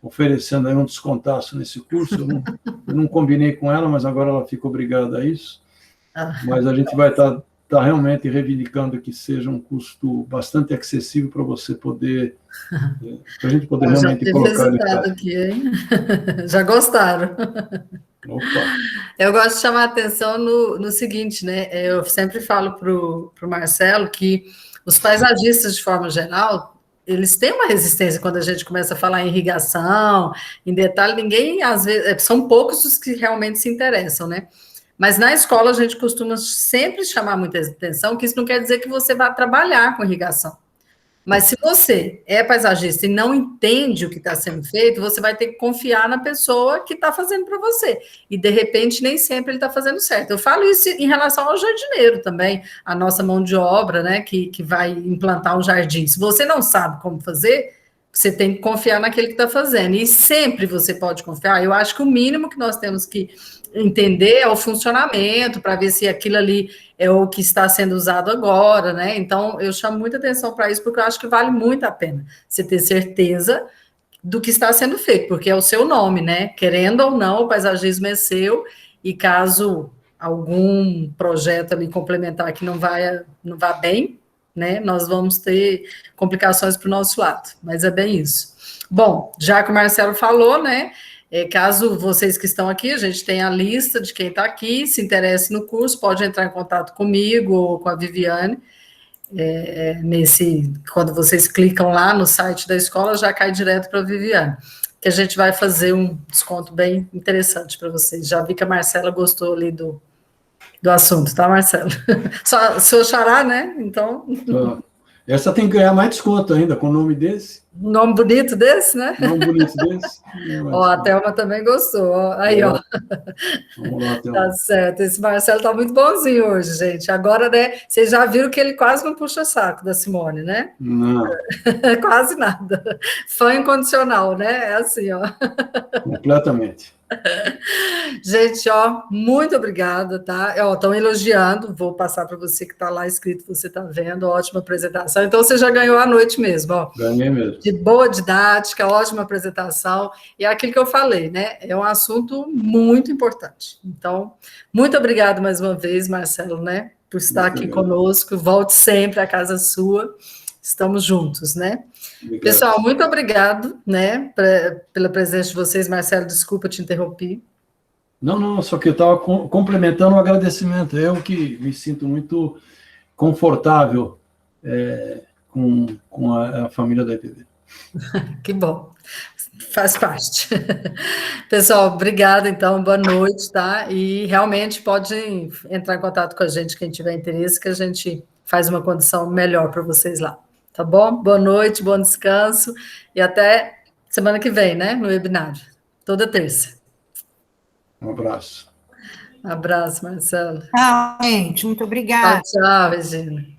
oferecendo aí um descontaço nesse curso. Eu não combinei com ela, mas agora ela fica obrigada a isso. Mas a gente vai estar realmente reivindicando que seja um custo bastante acessível para você poder, para a gente poder realmente colocar ele aqui, hein? Já gostaram. Opa. Eu gosto de chamar a atenção no seguinte, né? Eu sempre falo para o Marcelo que os paisagistas, de forma geral, eles têm uma resistência quando a gente começa a falar em irrigação, em detalhe, ninguém, às vezes, são poucos os que realmente se interessam, né? Mas na escola a gente costuma sempre chamar muita atenção, que isso não quer dizer que você vá trabalhar com irrigação. Mas se você é paisagista e não entende o que está sendo feito, você vai ter que confiar na pessoa que está fazendo para você. E, de repente, nem sempre ele está fazendo certo. Eu falo isso em relação ao jardineiro também, a nossa mão de obra, né, que vai implantar um jardim. Se você não sabe como fazer, você tem que confiar naquele que está fazendo. E sempre você pode confiar. Eu acho que o mínimo que nós temos que entender é o funcionamento, para ver se aquilo ali é o que está sendo usado agora, né? Então, eu chamo muita atenção para isso, porque eu acho que vale muito a pena você ter certeza do que está sendo feito, porque é o seu nome, né? Querendo ou não, o paisagismo é seu, e caso algum projeto ali complementar que não vá bem, né? Nós vamos ter complicações para o nosso lado, mas é bem isso. Bom, já que o Marcelo falou, né? Caso vocês que estão aqui, a gente tem a lista de quem está aqui, se interesse no curso, pode entrar em contato comigo ou com a Viviane. Quando vocês clicam lá no site da escola, já cai direto para a Viviane, que a gente vai fazer um desconto bem interessante para vocês. Já vi que a Marcela gostou ali do assunto, tá, Marcelo? Só seu xará, né? Então... Essa tem que ganhar mais desconto ainda, com o nome desse. Um nome bonito desse, né? Nome bonito desse. Ó, a Thelma também gostou. Aí, ó. Vamos lá, Thelma. Tá certo. Esse Marcelo tá muito bonzinho hoje, gente. Agora, né, vocês já viram que ele quase não puxa saco da Simone, né? Não. Quase nada. Fã incondicional, né? É assim, ó. Completamente. Gente, ó, muito obrigada, tá? Ó, estão elogiando, vou passar para você que está lá escrito, você está vendo, ótima apresentação. Então, você já ganhou a noite mesmo, ó. Ganhei mesmo. De boa didática, ótima apresentação, e é aquilo que eu falei, né? É um assunto muito importante. Então, muito obrigado mais uma vez, Marcelo, né? Por estar aqui conosco. Volte sempre à casa sua. Estamos juntos, né? Obrigado. Pessoal, muito obrigado, né, pela presença de vocês. Marcelo, desculpa te interromper. Não, só que eu estava complementando o agradecimento. Eu que me sinto muito confortável com a família da IPB. Que bom, faz parte. Pessoal, obrigada, então, boa noite, tá? E realmente pode entrar em contato com a gente, quem tiver interesse, que a gente faz uma condição melhor para vocês lá. Tá bom? Boa noite, bom descanso e até semana que vem, né? No webinário. Toda terça. Um abraço. Abraço, Marcelo. Tchau, gente. Muito obrigada. Tchau, Regina.